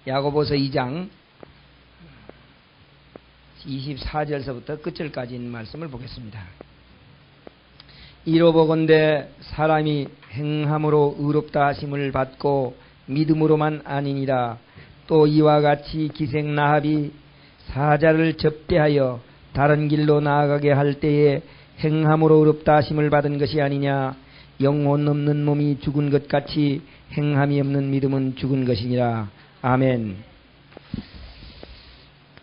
야고보서 2장 24절서부터 끝절까지 있는 말씀을 보겠습니다. 이로 보건대 사람이 행함으로 의롭다 하심을 받고 믿음으로만 아니니라. 또 이와 같이 기생 라합이 사자를 접대하여 다른 길로 나아가게 할 때에 행함으로 의롭다 하심을 받은 것이 아니냐. 영혼 없는 몸이 죽은 것 같이 행함이 없는 믿음은 죽은 것이니라. 아멘.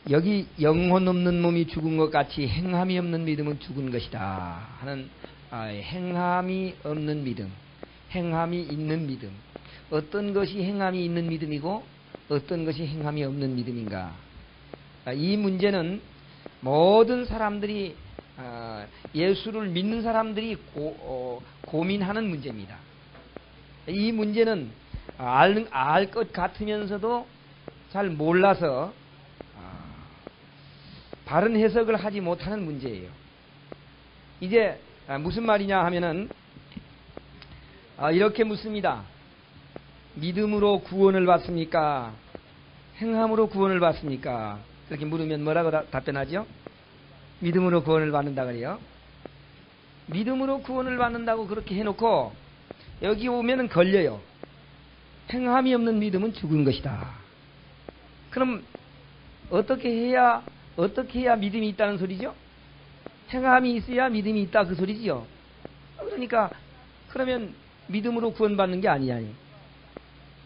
여기 영혼 없는 몸이 죽은 것 같이 행함이 없는 믿음은 죽은 것이다 하는 행함이 없는 믿음, 행함이 있는 믿음. 어떤 것이 행함이 있는 믿음이고 어떤 것이 행함이 없는 믿음인가. 이 문제는 모든 사람들이 예수를 믿는 사람들이 고민하는 문제입니다. 이 문제는 알 것 같으면서도 잘 몰라서 바른 해석을 하지 못하는 문제예요. 이제 무슨 말이냐 하면은 이렇게 묻습니다. 믿음으로 구원을 받습니까? 행함으로 구원을 받습니까? 그렇게 물으면 뭐라고 답변하죠? 믿음으로 구원을 받는다 그래요. 믿음으로 구원을 받는다고 그렇게 해놓고 여기 오면은 걸려요. 행함이 없는 믿음은 죽은 것이다. 그럼 어떻게 해야 믿음이 있다는 소리죠? 행함이 있어야 믿음이 있다 그 소리지요. 그러니까 그러면 믿음으로 구원받는 게 아니야.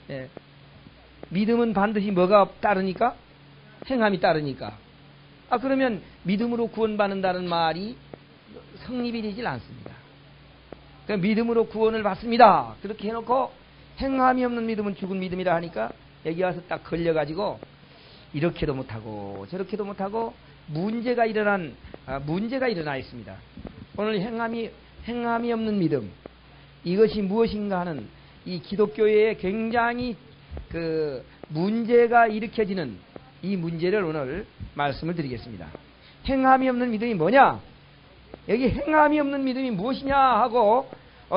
예. 믿음은 반드시 뭐가 따르니까? 행함이 따르니까. 그러면 믿음으로 구원받는다는 말이 성립이 되질 않습니다. 그러니까 믿음으로 구원을 받습니다. 그렇게 해놓고 행함이 없는 믿음은 죽은 믿음이라 하니까 여기 와서 딱 걸려가지고 이렇게도 못하고 저렇게도 못하고 문제가 일어나 있습니다. 오늘 행함이 없는 믿음, 이것이 무엇인가 하는 이 기독교에 굉장히 문제가 일으켜지는 이 문제를 오늘 말씀을 드리겠습니다. 행함이 없는 믿음이 뭐냐? 여기 행함이 없는 믿음이 무엇이냐 하고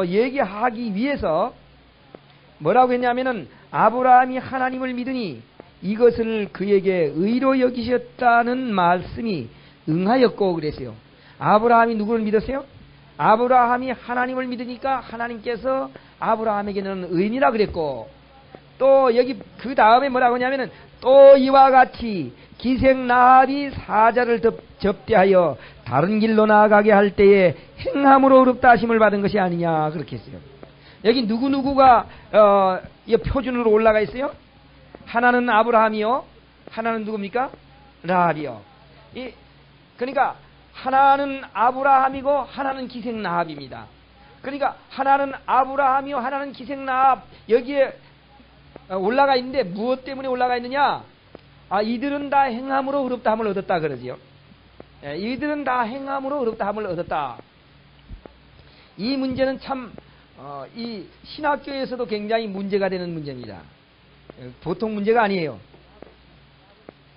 얘기하기 위해서 뭐라고 했냐면은 아브라함이 하나님을 믿으니 이것을 그에게 의로 여기셨다는 말씀이 응하였고 그랬어요. 아브라함이 누구를 믿었어요? 아브라함이 하나님을 믿으니까 하나님께서 아브라함에게는 의인이라 그랬고, 또 여기 그 다음에 뭐라고 하냐면은 또 이와 같이 기생 라합이 사자를 접대하여 다른 길로 나아가게 할 때에 행함으로 의롭다 하심을 받은 것이 아니냐 그렇게 했어요. 여기 누구누구가 이 표준으로 올라가 있어요? 하나는 아브라함이요, 하나는 누굽니까? 라합이요. 그러니까 하나는 아브라함이고 하나는 기생 라합입니다. 그러니까 하나는 아브라함이요, 하나는 기생 라합, 여기에 올라가 있는데 무엇 때문에 올라가 있느냐? 이들은 다 행함으로 의롭다 함을 얻었다 그러지요. 이들은 다 행함으로 의롭다 함을 얻었다. 이 문제는 참 이 신학교에서도 굉장히 문제가 되는 문제입니다. 보통 문제가 아니에요.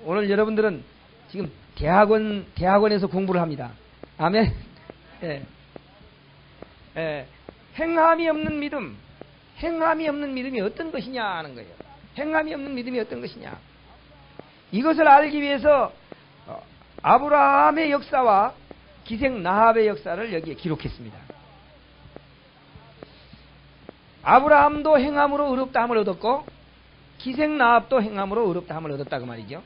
오늘 여러분들은 지금 대학원에서 공부를 합니다. 아멘. 행함이 없는 믿음이 어떤 것이냐 하는 거예요. 행함이 없는 믿음이 어떤 것이냐. 이것을 알기 위해서 아브라함의 역사와 기생 라합의 역사를 여기에 기록했습니다. 아브라함도 행함으로 의롭다 함을 얻었고 기생 라합도 행함으로 의롭다 함을 얻었다 그 말이죠.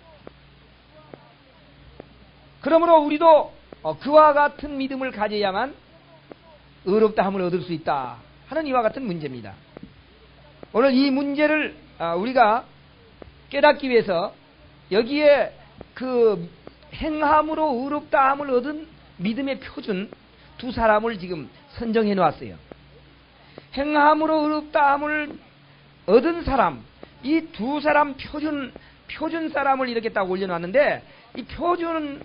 그러므로 우리도 그와 같은 믿음을 가져야만 의롭다 함을 얻을 수 있다 하는 이와 같은 문제입니다. 오늘 이 문제를 우리가 깨닫기 위해서 여기에 그 행함으로 의롭다 함을 얻은 믿음의 표준 두 사람을 지금 선정해 놓았어요. 행함으로 의롭다 함을 얻은 사람, 이 두 사람 표준 사람을 이렇게 딱 올려놨는데, 이 표준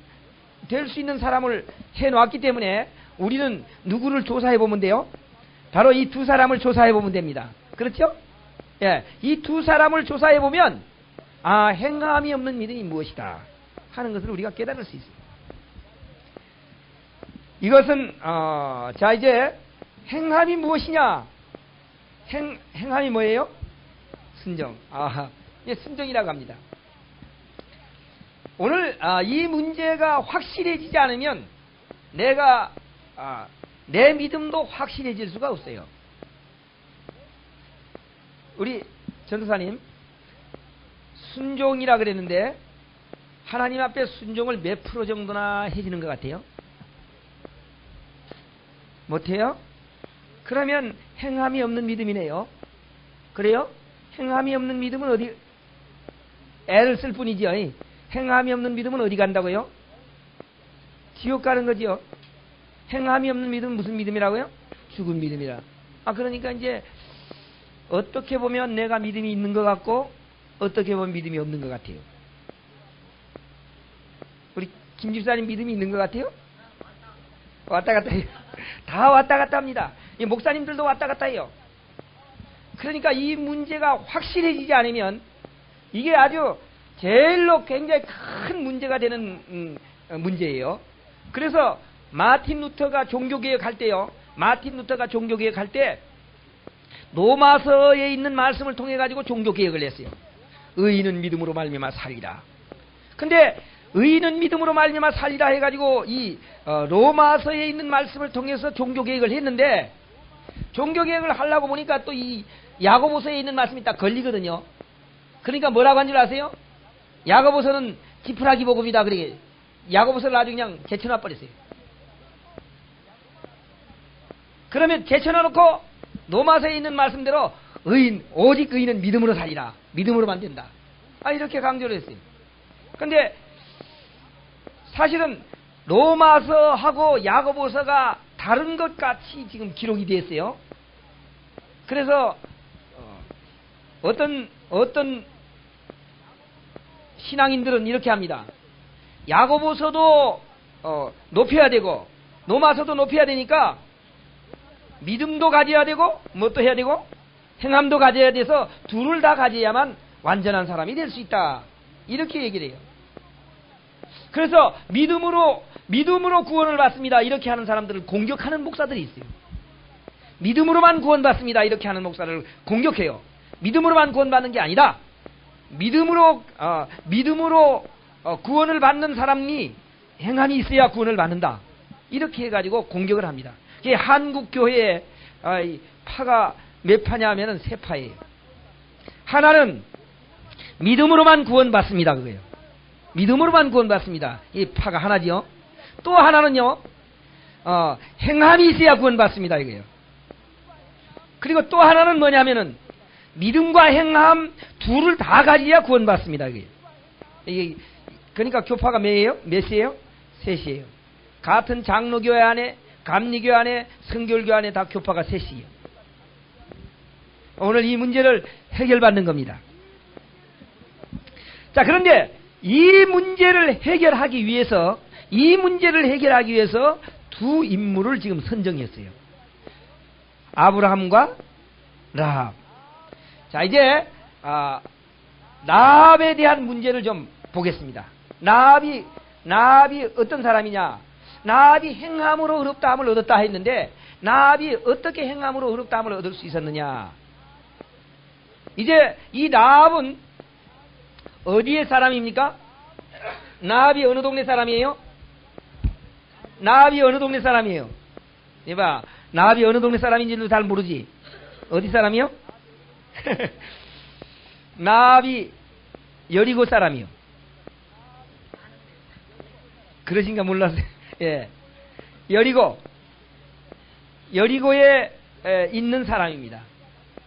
될 수 있는 사람을 해놨기 때문에 우리는 누구를 조사해 보면 돼요? 바로 이 두 사람을 조사해 보면 됩니다. 그렇죠? 예, 이 두 사람을 조사해 보면 행함이 없는 믿음이 무엇이다 하는 것을 우리가 깨달을 수 있습니다. 이것은 자 이제 행함이 무엇이냐? 행함이 뭐예요? 순종. 순종이라고 합니다. 오늘 이 문제가 확실해지지 않으면 내 믿음도 확실해질 수가 없어요. 우리 전도사님 순종이라 그랬는데 하나님 앞에 순종을 몇 프로 정도나 해지는 것 같아요? 못해요? 그러면 행함이 없는 믿음이네요. 그래요? 행함이 없는 믿음은 어디 애를 쓸 뿐이죠. 행함이 없는 믿음은 어디 간다고요? 지옥 가는 거지요. 행함이 없는 믿음은 무슨 믿음이라고요? 죽은 믿음이라. 그러니까 이제 어떻게 보면 내가 믿음이 있는 것 같고 어떻게 보면 믿음이 없는 것 같아요. 우리 김 집사님 믿음이 있는 것 같아요? 왔다 갔다 해요. 다 왔다 갔다 합니다. 이 목사님들도 왔다 갔다 해요. 그러니까 이 문제가 확실해지지 않으면 이게 아주 제일로 굉장히 큰 문제가 되는 문제예요. 그래서 마틴 루터가 종교개혁 할 때요. 마틴 루터가 종교개혁 할 때 로마서에 있는 말씀을 통해 가지고 종교개혁을 했어요. 의인은 믿음으로 말미암아 살리라. 근데 의인은 믿음으로 말미암아 살리라 해가지고 이 로마서에 있는 말씀을 통해서 종교개혁을 했는데 종교개혁을 하려고 보니까 또 이 야고보서에 있는 말씀이 딱 걸리거든요. 그러니까 뭐라고 한 줄 아세요? 야고보서는 지푸라기 복음이다. 그러게 야고보서를 아주 그냥 제쳐놔 버렸어요. 그러면 제쳐놔놓고 로마서에 있는 말씀대로 오직 의인은 믿음으로 살리라. 믿음으로만 된다. 이렇게 강조를 했어요. 근데 사실은 로마서하고 야고보서가 다른 것 같이 지금 기록이 됐어요. 그래서 어떤 신앙인들은 이렇게 합니다. 야고보서도 높여야 되고 로마서도 높여야 되니까 믿음도 가져야 되고 뭣도 해야 되고 행함도 가져야 돼서 둘을 다 가져야만 완전한 사람이 될 수 있다. 이렇게 얘기를 해요. 그래서 믿음으로 구원을 받습니다. 이렇게 하는 사람들을 공격하는 목사들이 있어요. 믿음으로만 구원받습니다. 이렇게 하는 목사를 공격해요. 믿음으로만 구원받는 게 아니다. 믿음으로 구원을 받는 사람이 행함이 있어야 구원을 받는다. 이렇게 해가지고 공격을 합니다. 이게 한국 교회의 파가 몇 파냐 하면은 세 파예요. 하나는 믿음으로만 구원받습니다. 그거예요. 믿음으로만 구원받습니다. 이 파가 하나지요. 또 하나는요, 행함이 있어야 구원받습니다. 이거예요. 그리고 또 하나는 뭐냐면은 믿음과 행함 둘을 다 가져야 구원받습니다. 이게 그러니까 교파가 몇이에요? 셋이에요. 같은 장로교회 안에, 감리교회 안에, 성결교회 안에 다 교파가 셋이에요. 오늘 이 문제를 해결받는 겁니다. 자, 그런데 이 문제를 해결하기 위해서 두 인물을 지금 선정했어요. 아브라함과 라합. 자, 이제 라합에 대한 문제를 좀 보겠습니다. 라합이 어떤 사람이냐? 라합이 행함으로 의롭다함을 얻었다 했는데 라합이 어떻게 행함으로 의롭다함을 얻을 수 있었느냐? 이제 이 라합은 어디의 사람입니까? 라합이 어느 동네 사람이에요? 라합이 어느 동네 사람이에요? 이봐, 라합이 어느 동네 사람인지도 잘 모르지. 어디 사람이요? 라합이 여리고 사람이요. 그러신가 몰랐어요. 예, 여리고에 있는 사람입니다.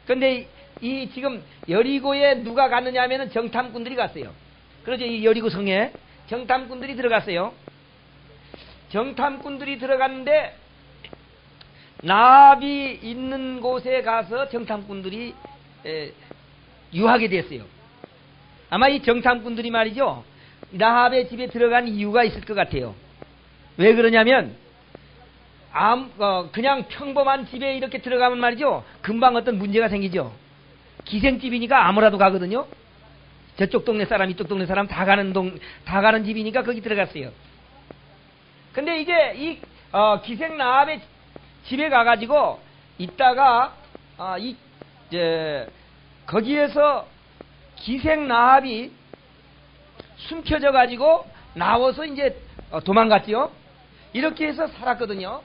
근데 이 지금 여리고에 누가 갔느냐 하면은 정탐꾼들이 갔어요. 그러죠. 이 여리고 성에 정탐꾼들이 들어갔어요. 정탐꾼들이 들어갔는데 라합이 있는 곳에 가서 정탐꾼들이 유하게 됐어요. 아마 이 정탐꾼들이 말이죠, 라합의 집에 들어간 이유가 있을 것 같아요. 왜 그러냐면 그냥 평범한 집에 이렇게 들어가면 말이죠, 금방 어떤 문제가 생기죠. 기생집이니까 아무라도 가거든요. 저쪽 동네 사람, 이쪽 동네 사람 다 가는 집이니까 거기 들어갔어요. 근데 이제 이 기생 라합의 집에 가가지고 있다가 거기에서 기생 라합이 숨겨져 가지고 나와서 이제 도망갔지요. 이렇게 해서 살았거든요.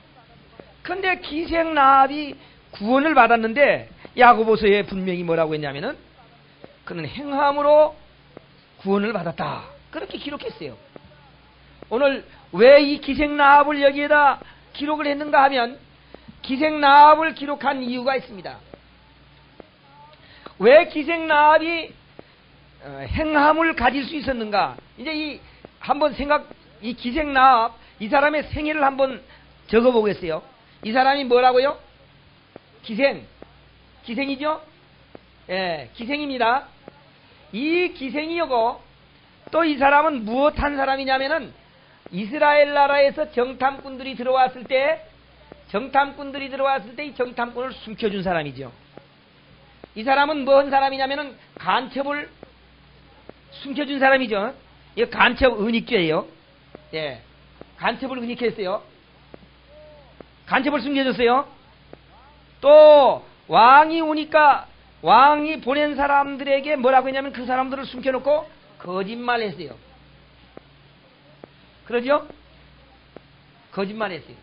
근데 기생 라합이 구원을 받았는데 야고보서에 분명히 뭐라고 했냐면은 그는 행함으로 구원을 받았다. 그렇게 기록했어요. 오늘 왜 이 기생 라합을 여기에다 기록을 했는가 하면 기생 라합을 기록한 이유가 있습니다. 왜 기생 라합이 행함을 가질 수 있었는가? 이제 이 기생 라합 이 사람의 생애를 한번 적어보겠어요. 이 사람이 뭐라고요? 기생이죠? 예, 기생입니다. 이 기생이고 또 이 사람은 무엇한 사람이냐면은 이스라엘 나라에서 정탐꾼들이 들어왔을 때 이 정탐꾼을 숨겨준 사람이죠. 이 사람은 뭔 사람이냐면은 간첩을 숨겨준 사람이죠. 이거 간첩 은닉죄예요. 예, 간첩을 은닉했어요. 간첩을 숨겨줬어요. 또 왕이 오니까 왕이 보낸 사람들에게 뭐라고 했냐면 그 사람들을 숨겨놓고 거짓말했어요. 그러죠? 거짓말했어요.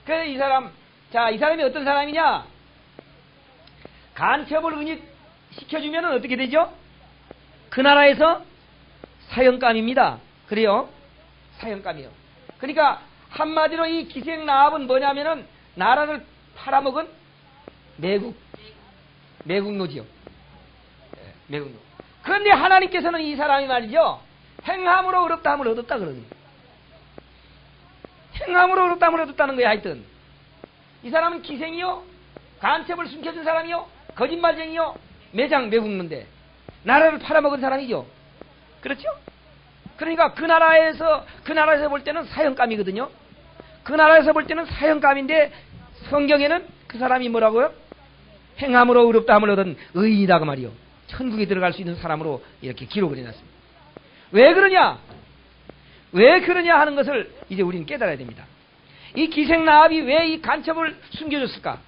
그래서 이 사람이 어떤 사람이냐? 간첩을 은닉시켜주면 어떻게 되죠? 그 나라에서 사형감입니다. 그래요? 사형감이요. 그러니까 한마디로 이 기생 라합은 뭐냐면은 나라를 팔아먹은 매국노지요. 매국노. 그런데 하나님께서는 이 사람이 말이죠. 행함으로 의롭다 함을 얻었다 그러거든요. 행함으로 의롭다 함을 얻었다는 거야. 하여튼 이 사람은 기생이요, 간첩을 숨겨준 사람이요, 거짓말쟁이요, 매국노인데 나라를 팔아먹은 사람이죠. 그렇죠? 그러니까 그 나라에서 볼 때는 사형감이거든요. 그 나라에서 볼 때는 사형감인데 성경에는 그 사람이 뭐라고요? 행함으로 의롭다 함을 얻은 의인이다 그 말이요. 천국에 들어갈 수 있는 사람으로 이렇게 기록을 해놨습니다. 왜 그러냐 하는 것을 이제 우리는 깨달아야 됩니다. 이 기생 라합이 왜 이 간첩을 숨겨줬을까?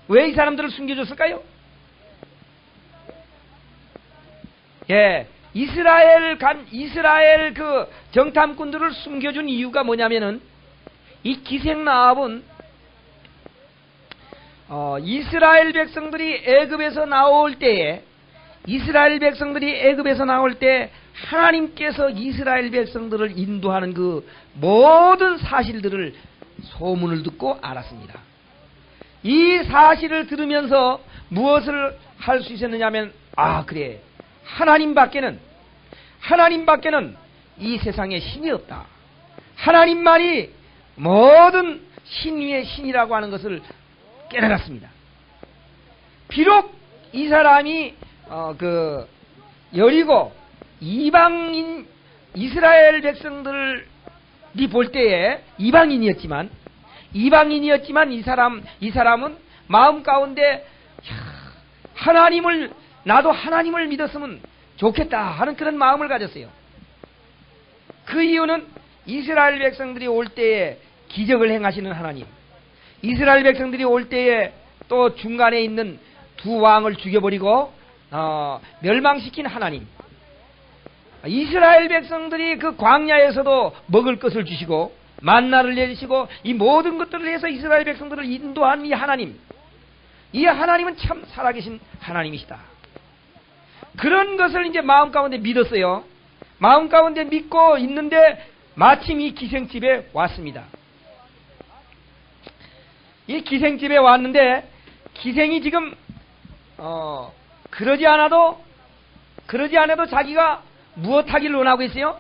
왜 이 사람들을 숨겨줬을까요? 예, 이스라엘 그 정탐꾼들을 숨겨준 이유가 뭐냐면은 이 기생 라합은 이스라엘 백성들이 애굽에서 나올 때 하나님께서 이스라엘 백성들을 인도하는 그 모든 사실들을 소문을 듣고 알았습니다. 이 사실을 들으면서 무엇을 할 수 있었느냐면 그래, 하나님밖에는 이 세상에 신이 없다. 하나님만이 모든 신 위의 신이라고 하는 것을 깨달았습니다. 비록 이 사람이 여리고 이방인 이스라엘 백성들이 볼 때에 이방인이었지만 이 사람은 마음 가운데 나도 하나님을 믿었으면 좋겠다 하는 그런 마음을 가졌어요. 그 이유는 이스라엘 백성들이 올 때에 기적을 행하시는 하나님, 이스라엘 백성들이 올 때에 또 중간에 있는 두 왕을 죽여버리고 멸망시킨 하나님, 이스라엘 백성들이 그 광야에서도 먹을 것을 주시고 만나를 내리시고 이 모든 것들을 해서 이스라엘 백성들을 인도한 이 하나님은 참 살아계신 하나님이시다. 그런 것을 이제 마음 가운데 믿었어요. 마음 가운데 믿고 있는데 마침 이 기생집에 왔습니다. 이 기생집에 왔는데 기생이 지금 그러지 않아도 자기가 무엇하기를 원하고 있어요?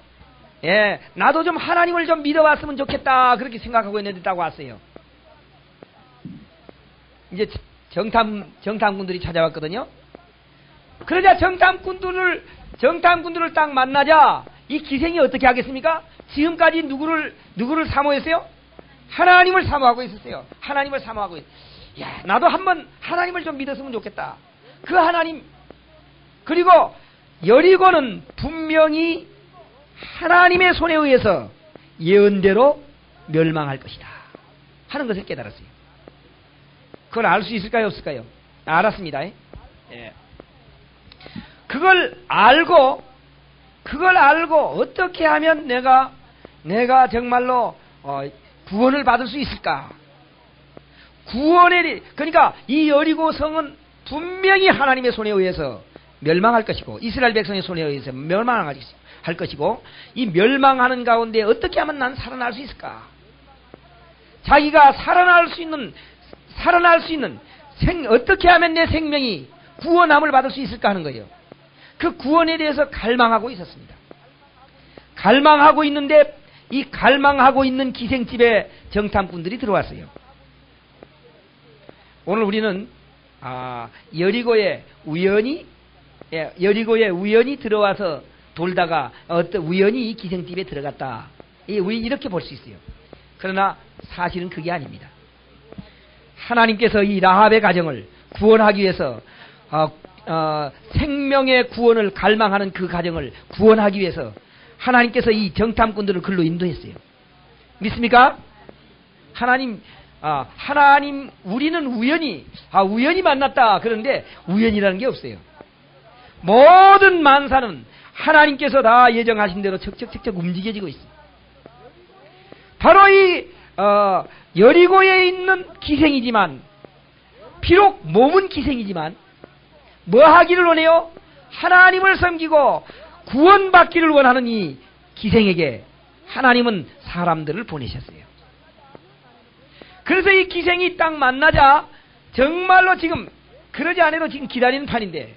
예, 나도 좀 하나님을 좀 믿어봤으면 좋겠다 그렇게 생각하고 있는데 딱 왔어요. 이제 정탐꾼들이 찾아왔거든요. 그러자 정탐꾼들을 딱 만나자 이 기생이 어떻게 하겠습니까? 지금까지 누구를 사모했어요? 하나님을 사모하고 있었어요. 하나님을 사모하고 야, 나도 한번 하나님을 좀 믿었으면 좋겠다. 그 하나님, 그리고 여리고는 분명히 하나님의 손에 의해서 예언대로 멸망할 것이다 하는 것을 깨달았어요. 그걸 알 수 있을까요, 없을까요? 알았습니다. 예. 그걸 알고 어떻게 하면 내가 정말로 구원을 받을 수 있을까? 그러니까 이 여리고 성은 분명히 하나님의 손에 의해서 멸망할 것이고, 이스라엘 백성의 손에 의해서 멸망할 것이고, 이 멸망하는 가운데 어떻게 하면 난 살아날 수 있을까? 자기가 살아날 수 있는 어떻게 하면 내 생명이 구원함을 받을 수 있을까 하는 거예요. 그 구원에 대해서 갈망하고 있었습니다. 갈망하고 있는데, 이 갈망하고 있는 기생집에 정탐꾼들이 들어왔어요. 오늘 우리는 여리고에 우연히 들어와서 돌다가 우연히 이 기생집에 들어갔다, 이렇게 볼 수 있어요. 그러나 사실은 그게 아닙니다. 하나님께서 이 라합의 가정을 구원하기 위해서 생명의 구원을 갈망하는 그 가정을 구원하기 위해서 하나님께서 이 정탐꾼들을 글로 인도했어요. 믿습니까? 하나님, 우리는 우연히 만났다. 그런데 우연이라는 게 없어요. 모든 만사는 하나님께서 다 예정하신 대로 척척척척 움직여지고 있어요. 바로 이 여리고에 있는 기생이지만, 비록 몸은 기생이지만 뭐 하기를 원해요? 하나님을 섬기고 구원받기를 원하는 이 기생에게 하나님은 사람들을 보내셨어요. 그래서 이 기생이 딱 만나자 정말로 지금 그러지 않아도 지금 기다리는 판인데,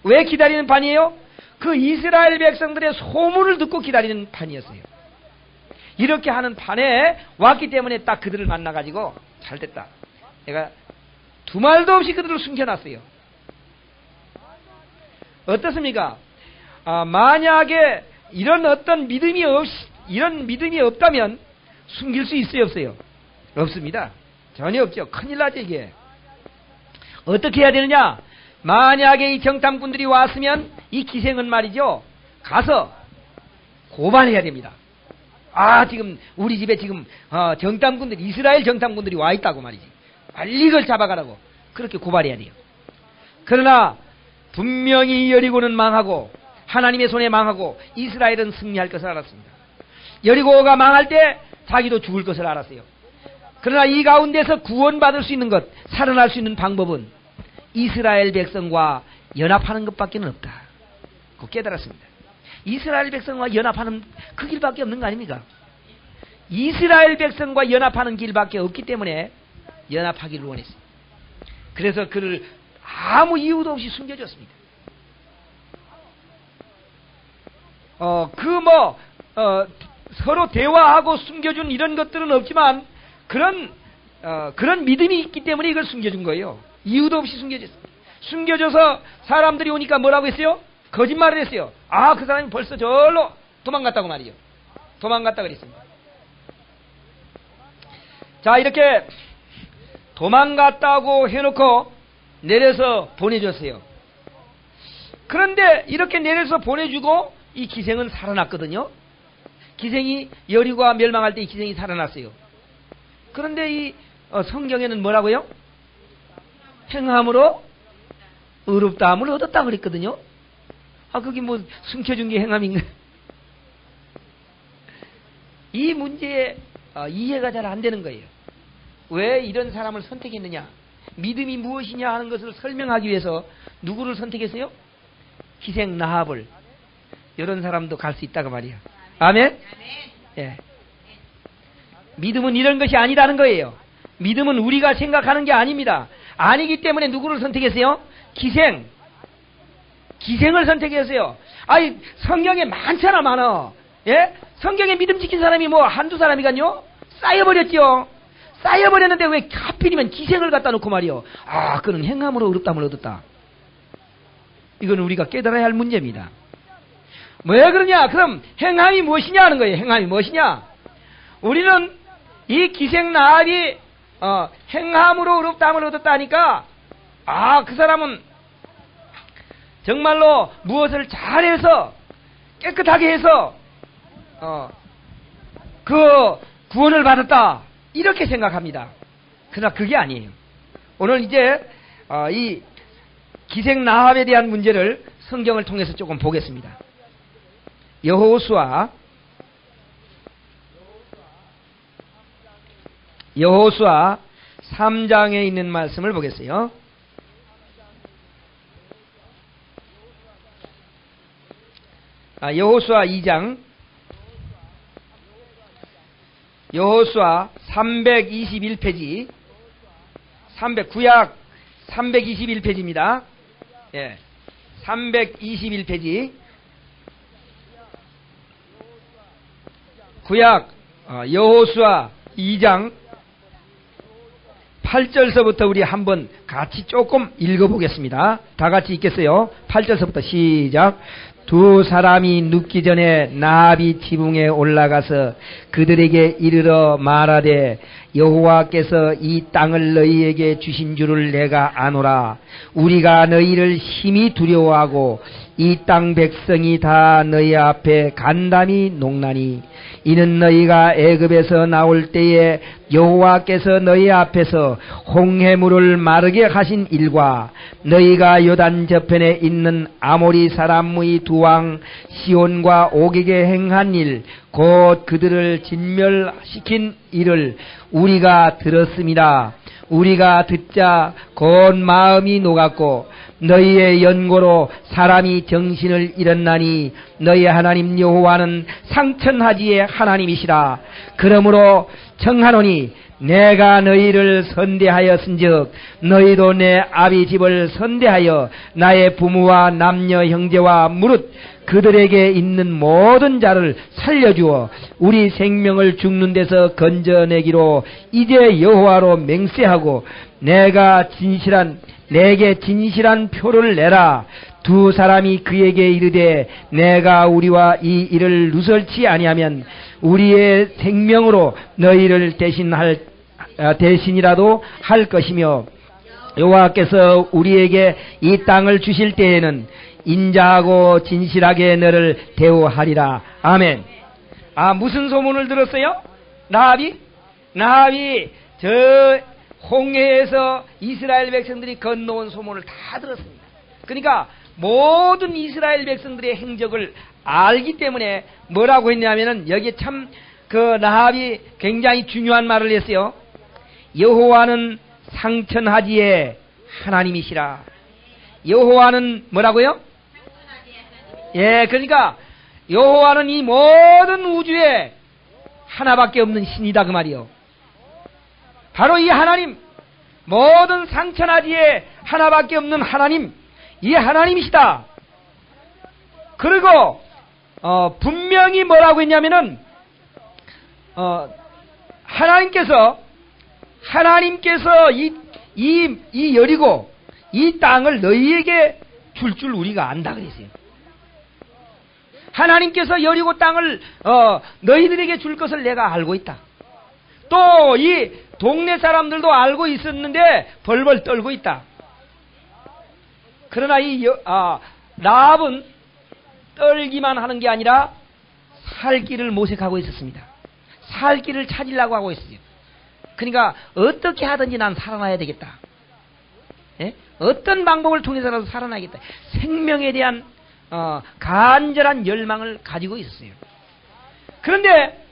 왜 기다리는 판이에요? 그 이스라엘 백성들의 소문을 듣고 기다리는 판이었어요. 이렇게 하는 판에 왔기 때문에 딱 그들을 만나가지고 잘됐다, 내가 두 말도 없이 그들을 숨겨놨어요. 어떻습니까? 만약에 이런 믿음이 없다면 숨길 수 있어요, 없어요? 없습니다. 전혀 없죠. 큰일 나죠, 이게. 어떻게 해야 되느냐? 만약에 이 정탐꾼들이 왔으면 이 기생은 말이죠, 가서 고발해야 됩니다. 지금 우리 집에 지금 이스라엘 정탐꾼들이 와 있다고 말이지, 빨리 이걸 잡아가라고 그렇게 고발해야 돼요. 그러나 분명히 여리고는 망하고 하나님의 손에 망하고 이스라엘은 승리할 것을 알았습니다. 여리고가 망할 때 자기도 죽을 것을 알았어요. 그러나 이 가운데서 구원받을 수 있는 것, 살아날 수 있는 방법은 이스라엘 백성과 연합하는 것밖에 없다, 그거 깨달았습니다. 이스라엘 백성과 연합하는 그 길밖에 없는 거 아닙니까? 이스라엘 백성과 연합하는 길밖에 없기 때문에 연합하기를 원했어요. 그래서 그를 아무 이유도 없이 숨겨줬습니다. 서로 대화하고 숨겨준 이런 것들은 없지만 그런 믿음이 있기 때문에 이걸 숨겨준 거예요. 이유도 없이 숨겨줬습니다. 숨겨줘서 사람들이 오니까 뭐라고 했어요? 거짓말을 했어요. 그 사람이 벌써 절로 도망갔다고 말이죠. 도망갔다 그랬습니다. 자, 이렇게 도망갔다고 해놓고 내려서 보내줬어요. 그런데 이렇게 내려서 보내주고 이 기생은 살아났거든요. 기생이 여리고가 멸망할 때 이 기생이 살아났어요. 그런데 이 성경에는 뭐라고요? 행함으로 의롭다함을 얻었다 그랬거든요. 그게 뭐 숨겨준 게 행함인가? 이 문제에 이해가 잘 안 되는 거예요. 왜 이런 사람을 선택했느냐? 믿음이 무엇이냐 하는 것을 설명하기 위해서 누구를 선택했어요? 기생 라합을. 이런 사람도 갈 수 있다고 말이야. 아멘? 예. 믿음은 이런 것이 아니라는 거예요. 믿음은 우리가 생각하는 게 아닙니다. 아니기 때문에 누구를 선택했어요? 기생을 선택했어요. 성경에 많아. 예? 성경에 믿음 지킨 사람이 뭐 한두 사람이간요? 쌓여버렸죠. 쌓여버렸는데 왜 하필이면 기생을 갖다 놓고 말이요. 그는 행함으로 의롭다함을 얻었다. 이건 우리가 깨달아야 할 문제입니다. 왜 그러냐? 그럼 행함이 무엇이냐 하는 거예요. 행함이 무엇이냐? 우리는 이 기생 라합이 행함으로 의롭다함을 얻었다 하니까 그 사람은 정말로 무엇을 잘해서 깨끗하게 해서 그 구원을 받았다, 이렇게 생각합니다. 그러나 그게 아니에요. 오늘 이제 이 기생 라합에 대한 문제를 성경을 통해서 조금 보겠습니다. 여호수아 3장에 있는 말씀을 보겠어요. 여호수아 2장, 여호수아 321페이지, 구약 321페이지입니다. 예, 321페이지. 구약 여호수아 2장 8절서부터 우리 한번 같이 조금 읽어보겠습니다. 다 같이 읽겠어요. 8절서부터 시작. 두 사람이 눕기 전에 나합이 지붕에 올라가서 그들에게 이르러 말하되 여호와께서 이 땅을 너희에게 주신 줄을 내가 아노라. 우리가 너희를 심히 두려워하고 이 땅 백성이 다 너희 앞에 간담이 녹나니 이는 너희가 애굽에서 나올 때에 여호와께서 너희 앞에서 홍해물을 마르게 하신 일과 너희가 요단 저편에 있는 아모리 사람의 두 왕 시온과 옥에게 행한 일 곧 그들을 진멸시킨 일을 우리가 들었습니다. 우리가 듣자 곧 마음이 녹았고 너희의 연고로 사람이 정신을 잃었나니 너희 하나님 여호와는 상천하지의 하나님이시라. 그러므로 청하노니 내가 너희를 선대하였은즉 너희도 내 아비 집을 선대하여 나의 부모와 남녀 형제와 무릇 그들에게 있는 모든 자를 살려주어 우리 생명을 죽는 데서 건져내기로 이제 여호와로 맹세하고 내게 진실한 표를 내라. 두 사람이 그에게 이르되 내가 우리와 이 일을 누설치 아니하면 우리의 생명으로 너희를 대신이라도 할 것이며 여호와께서 우리에게 이 땅을 주실 때에는 인자하고 진실하게 너를 대우하리라. 아멘. 무슨 소문을 들었어요? 나합이 저 홍해에서 이스라엘 백성들이 건너온 소문을 다 들었습니다. 그러니까 모든 이스라엘 백성들의 행적을 알기 때문에 뭐라고 했냐면은 여기에 참 그 나합이 굉장히 중요한 말을 했어요. 여호와는 상천하지의 하나님이시라. 여호와는 뭐라고요? 예, 그러니까 여호와는 이 모든 우주에 하나밖에 없는 신이다 그 말이요. 바로 이 하나님, 모든 상천하지에 하나밖에 없는 하나님, 이 하나님이시다. 그리고 분명히 뭐라고 했냐면은 하나님께서 이 여리고 이 땅을 너희에게 줄 줄 우리가 안다 그랬어요. 하나님께서 여리고 땅을 너희들에게 줄 것을 내가 알고 있다. 또 이 동네 사람들도 알고 있었는데 벌벌 떨고 있다. 그러나 라합은 떨기만 하는 게 아니라 살 길을 모색하고 있었습니다. 살 길을 찾으려고 하고 있어요. 그러니까 어떻게 하든지 난 살아나야 되겠다. 예? 어떤 방법을 통해서라도 살아나겠다. 생명에 대한 간절한 열망을 가지고 있었어요. 그런데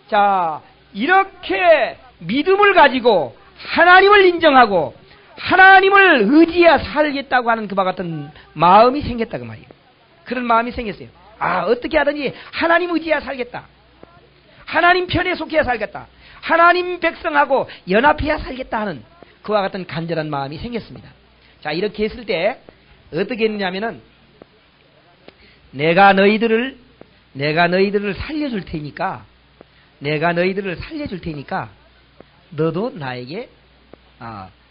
자, 이렇게 믿음을 가지고 하나님을 인정하고 하나님을 의지해야 살겠다고 하는 그와 같은 마음이 생겼다 그 말이에요. 그런 마음이 생겼어요. 어떻게 하든지 하나님 의지해야 살겠다. 하나님 편에 속해야 살겠다. 하나님 백성하고 연합해야 살겠다 하는 그와 같은 간절한 마음이 생겼습니다. 자, 이렇게 했을 때 어떻게 했느냐면은 내가 너희들을 살려줄 테니까 너도 나에게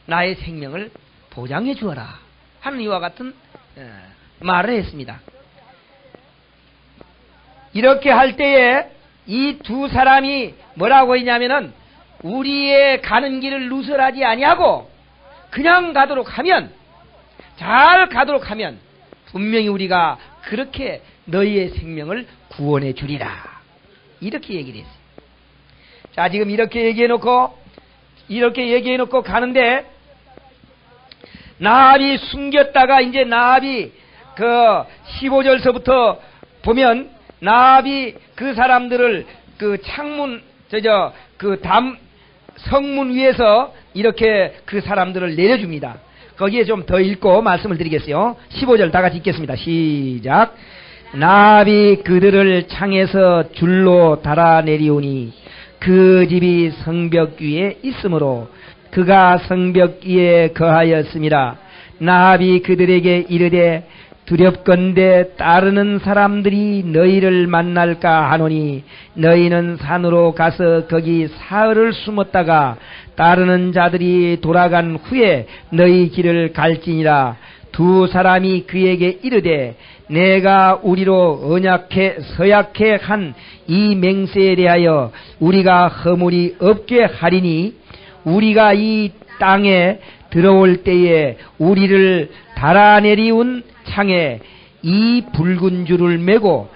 나의 생명을 보장해 주어라 하는 이와 같은 말을 했습니다. 이렇게 할 때에 이 두 사람이 뭐라고 했냐면은 우리의 가는 길을 누설하지 아니하고 그냥 잘 가도록 하면 분명히 우리가 그렇게 너희의 생명을 구원해 주리라. 이렇게 얘기를 했어요. 자, 지금 이렇게 얘기해놓고 가는데 나합이 숨겼다가 이제 나합이 그 15절서부터 보면 나합이 그 사람들을 그 창문 성문 위에서 이렇게 그 사람들을 내려줍니다. 거기에 좀 더 읽고 말씀을 드리겠어요. 15절 다 같이 읽겠습니다. 시작. 나합이 그들을 창에서 줄로 달아내리오니 그 집이 성벽 위에 있으므로 그가 성벽 위에 거하였음이라. 나합이 그들에게 이르되 두렵건대 따르는 사람들이 너희를 만날까 하노니 너희는 산으로 가서 거기 사흘을 숨었다가 따르는 자들이 돌아간 후에 너희 길을 갈지니라. 두 사람이 그에게 이르되 내가 우리로 서약해 한 이 맹세에 대하여 우리가 허물이 없게 하리니 우리가 이 땅에 들어올 때에 우리를 달아내리운 창에 이 붉은 줄을 메고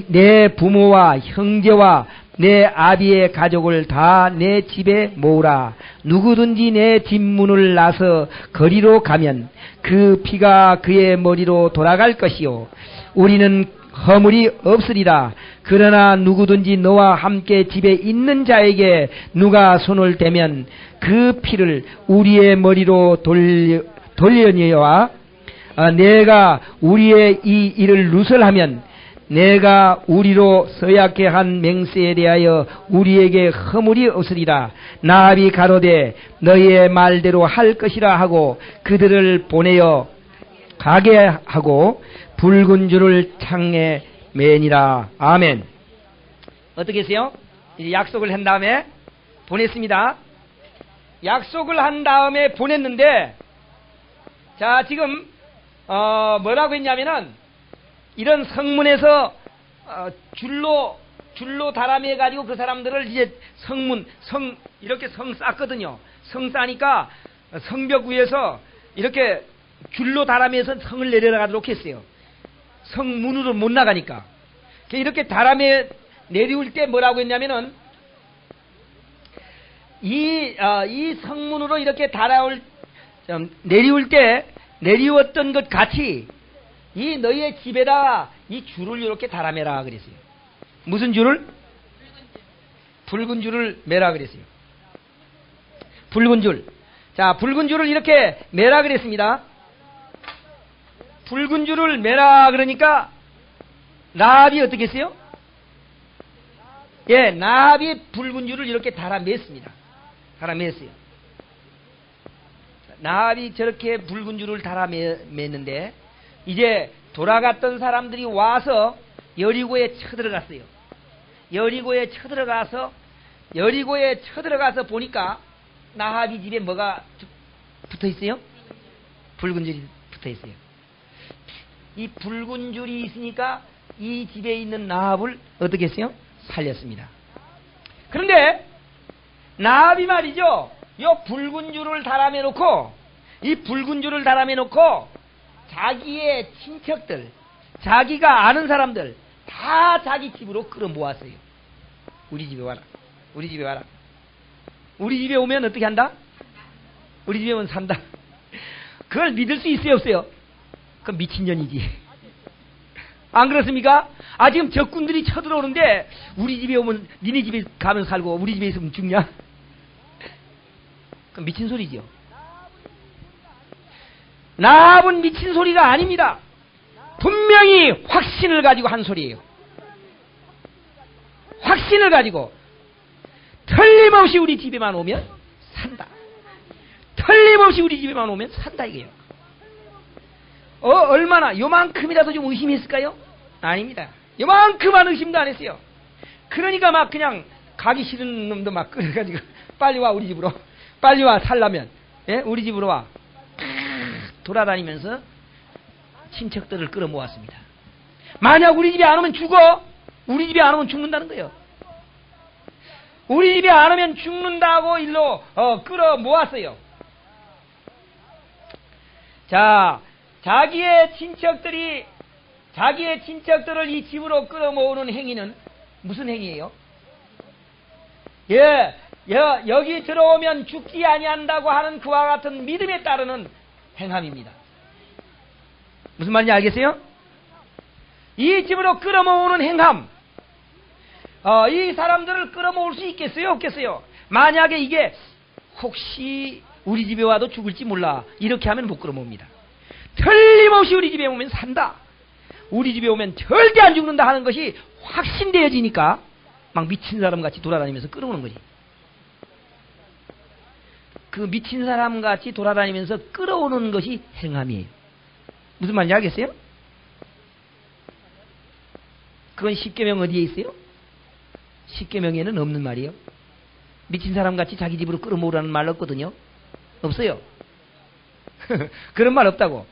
내 부모와 형제와 내 아비의 가족을 다 내 집에 모으라. 누구든지 내 뒷문을 나서 거리로 가면 그 피가 그의 머리로 돌아갈 것이요 우리는 허물이 없으리라. 그러나 누구든지 너와 함께 집에 있는 자에게 누가 손을 대면 그 피를 우리의 머리로 돌려니와 내가 우리의 이 일을 누설하면 내가 우리로 서약해 한 맹세에 대하여 우리에게 허물이 없으리라. 나합이 가로되 너희의 말대로 할 것이라 하고 그들을 보내어 가게 하고 붉은 줄을 창에 매니라. 아멘. 어떻게 했어요? 이제 약속을 한 다음에 보냈습니다. 약속을 한 다음에 보냈는데 자 지금 뭐라고 했냐면은 이런 성문에서 줄로 달아매 가지고 그 사람들을 이제 이렇게 성 쌓거든요. 성 쌓으니까 성벽 위에서 이렇게 줄로 달아매서 성을 내려가도록 했어요. 성문으로 못 나가니까. 이렇게 달아매 내려올 때 뭐라고 했냐면은 이 성문으로 이렇게 내려올 때 내리웠던 것 같이 이 너희의 집에다 이 줄을 이렇게 달아매라 그랬어요. 무슨 줄을? 붉은 줄을 매라 그랬어요. 붉은 줄. 자, 붉은 줄을 이렇게 매라 그랬습니다. 붉은 줄을 매라 그러니까 나합이 어떻게 했어요? 예, 나합이 붉은 줄을 이렇게 달아맸습니다. 달아맸어요. 나합이 저렇게 붉은 줄을 달아맸는데 이제 돌아갔던 사람들이 와서 여리고에 쳐들어갔어요. 여리고에 쳐들어가서 보니까 나합이 집에 뭐가 붙어 있어요? 붉은 줄이 붙어 있어요. 이 붉은 줄이 있으니까 이 집에 있는 나합을 어떻게 했어요? 살렸습니다. 그런데 나합이 말이죠. 이 붉은 줄을 달아매놓고 자기의 친척들, 자기가 아는 사람들 다 자기 집으로 끌어모았어요. 우리 집에 와라. 우리 집에 와라. 우리 집에 오면 어떻게 한다? 우리 집에 오면 산다. 그걸 믿을 수 있어요, 없어요? 그건 미친년이지. 안 그렇습니까? 지금 적군들이 쳐들어오는데 우리 집에 오면 니네 집에 가면 살고 우리 집에 있으면 죽냐? 그건 미친 소리죠. 나합은 미친 소리가 아닙니다. 분명히 확신을 가지고 한 소리예요. 확신을 가지고 틀림없이 우리 집에만 오면 산다. 틀림없이 우리 집에만 오면 산다 이게요. 얼마나 요만큼이라도 좀 의심했을까요? 아닙니다. 요만큼만 의심도 안 했어요. 그러니까 막 그냥 가기 싫은 놈도 막 끌어가지고 빨리 와 우리 집으로. 빨리 와 살라면 우리 집으로 와. 돌아다니면서 친척들을 끌어모았습니다. 만약 우리 집에 안 오면 죽어. 우리 집에 안 오면 죽는다는 거예요. 우리 집에 안 오면 죽는다고 일로 끌어모았어요. 자, 자기의 친척들을 이 집으로 끌어모으는 행위는 무슨 행위예요? 여기 들어오면 죽지 아니한다고 하는 그와 같은 믿음에 따르는 행함입니다. 무슨 말인지 알겠어요? 이 집으로 끌어모으는 행함. 이 사람들을 끌어모을 수 있겠어요? 없겠어요? 만약에 이게 혹시 우리 집에 와도 죽을지 몰라. 이렇게 하면 못 끌어모읍니다. 틀림없이 우리 집에 오면 산다. 우리 집에 오면 절대 안 죽는다 하는 것이 확신되어지니까 막 미친 사람 같이 돌아다니면서 끌어오는 거지. 그 미친 사람 같이 돌아다니면서 끌어오는 것이 행함이에요. 무슨 말인지 알겠어요? 그건 십계명 어디에 있어요? 십계명에는 없는 말이에요. 미친 사람 같이 자기 집으로 끌어모으라는 말 없거든요. 없어요. 그런 말 없다고.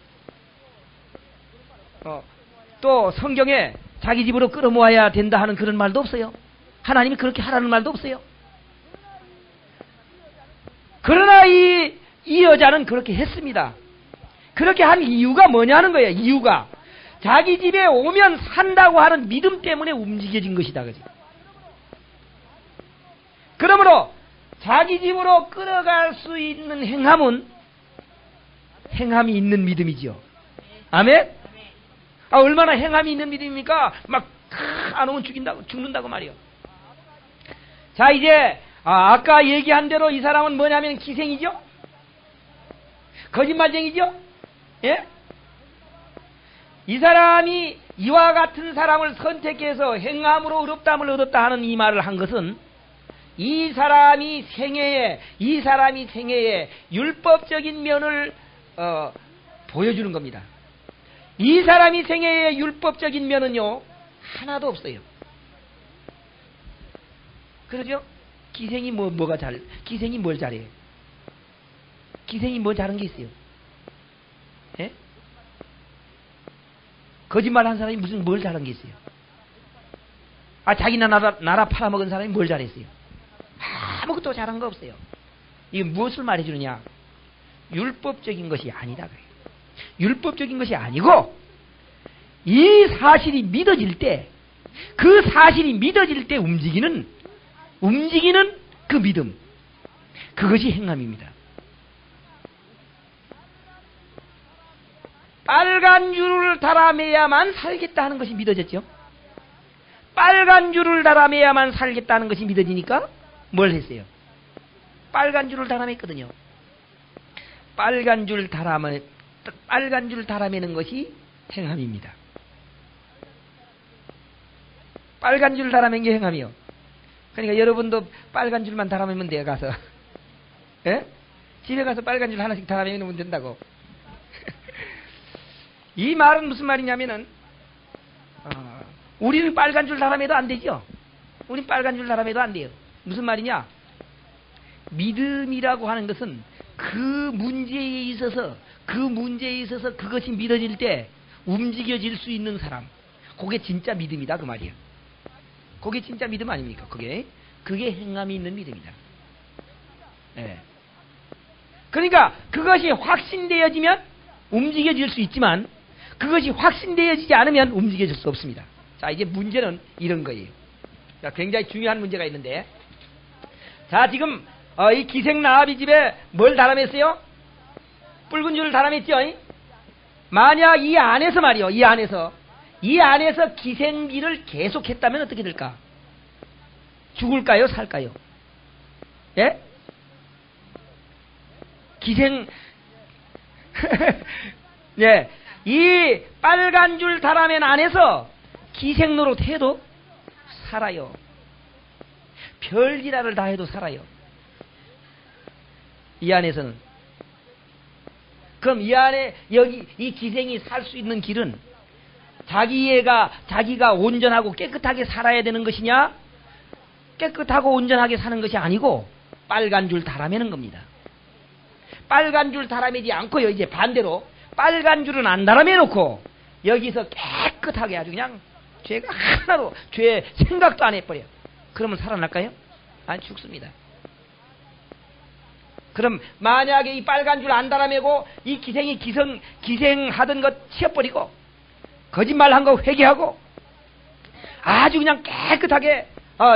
또 성경에 자기 집으로 끌어모아야 된다 하는 그런 말도 없어요. 하나님이 그렇게 하라는 말도 없어요. 그러나 이 여자는 그렇게 했습니다. 그렇게 한 이유가 뭐냐는 거예요. 이유가 자기 집에 오면 산다고 하는 믿음 때문에 움직여진 것이다. 그지? 그러므로 자기 집으로 끌어갈 수 있는 행함은 행함이 있는 믿음이지요. 아멘? 얼마나 행함이 있는 믿음입니까? 막 안 오면 죽는다고 말이요. 자, 이제 아까 얘기한 대로 이 사람은 뭐냐면 기생이죠? 거짓말쟁이죠? 예? 이 사람이 이와 같은 사람을 선택해서 행함으로 의롭다함을 얻었다 하는 이 말을 한 것은 이 사람이 생애에 율법적인 면을 보여주는 겁니다. 이 사람이 생애의 율법적인 면은요 하나도 없어요. 그러죠? 기생이 기생이 뭘 잘해요? 기생이 뭘 잘한 게 있어요? 예? 거짓말한 사람이 뭘 잘한 게 있어요? 자기 나라 팔아먹은 사람이 뭘 잘했어요? 아무것도 잘한 거 없어요. 이게 무엇을 말해주느냐? 율법적인 것이 아니다. 율법적인 것이 아니고 이 사실이 믿어질 때, 그 사실이 믿어질 때 움직이는 그 믿음, 그것이 행함입니다. 빨간 줄을 달아매야만 살겠다 하는 것이 믿어졌죠. 빨간 줄을 달아매야만 살겠다는 것이 믿어지니까 뭘 했어요? 빨간 줄을 달아맸거든요. 빨간 줄 달아매는 것이 행함입니다. 빨간 줄 달아맨 게 행함이요. 그러니까 여러분도 빨간 줄만 달아매면 돼요. 가서 예? 집에 가서 빨간 줄 하나씩 달아매면 된다고. 이 말은 무슨 말이냐면은 우리는 빨간 줄 달아매도 안 되죠. 우린 빨간 줄 달아매도 안 돼요. 무슨 말이냐? 믿음이라고 하는 것은 그 문제에 있어서 그것이 믿어질 때 움직여질 수 있는 사람, 그게 진짜 믿음이다 그 말이에요. 그게 진짜 믿음 아닙니까? 그게 행함이 있는 믿음이다. 예. 그러니까 그것이 확신되어지면 움직여질 수 있지만 그것이 확신되어지지 않으면 움직여질 수 없습니다. 자, 이제 문제는 이런 거예요. 자, 굉장히 중요한 문제가 있는데, 자, 지금 이 기생 나아비 집에 뭘 달아맸어요? 붉은 줄을 달아맸죠? 만약 이 안에서 말이요, 이 안에서 기생기를 계속했다면 어떻게 될까? 죽을까요? 살까요? 예? 네, 이 빨간 줄 달아맨 안에서 기생 노릇 해도 살아요. 별지랄을 다 해도 살아요. 이 안에서는. 그럼 이 안에 이 기생이 살 수 있는 길은 자기가 온전하고 깨끗하게 살아야 되는 것이냐? 깨끗하고 온전하게 사는 것이 아니고 빨간 줄 달아매는 겁니다. 빨간 줄 달아매지 않고요. 이제 반대로 빨간 줄은 안 달아매놓고 여기서 깨끗하게 아주 그냥 죄가 하나도 죄 생각도 안 해버려. 그러면 살아날까요? 아니, 죽습니다. 그럼 만약에 이 빨간 줄 안 달아매고 이 기생이 기생하던 것 치워버리고 거짓말한 거 회개하고 아주 그냥 깨끗하게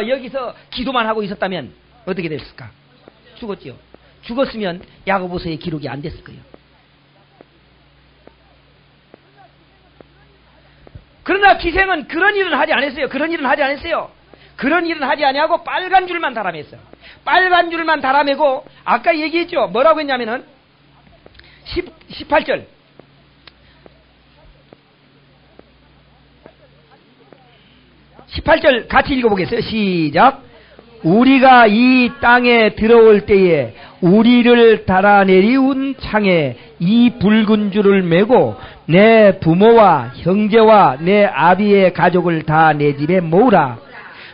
여기서 기도만 하고 있었다면 어떻게 됐을까? 죽었지요. 죽었으면 야고보서의 기록이 안 됐을 거예요. 그러나 기생은 그런 일은 하지 않았어요. 그런 일은 하지 않았어요. 그런 일은 하지 아니하고 빨간 줄만 달아맸어요. 빨간 줄만 달아매고 아까 얘기했죠. 뭐라고 했냐면은 18절 18절 같이 읽어보겠어요. 시작. 우리가 이 땅에 들어올 때에 우리를 달아내리운 창에 이 붉은 줄을 메고 내 부모와 형제와 내 아비의 가족을 다 내 집에 모으라.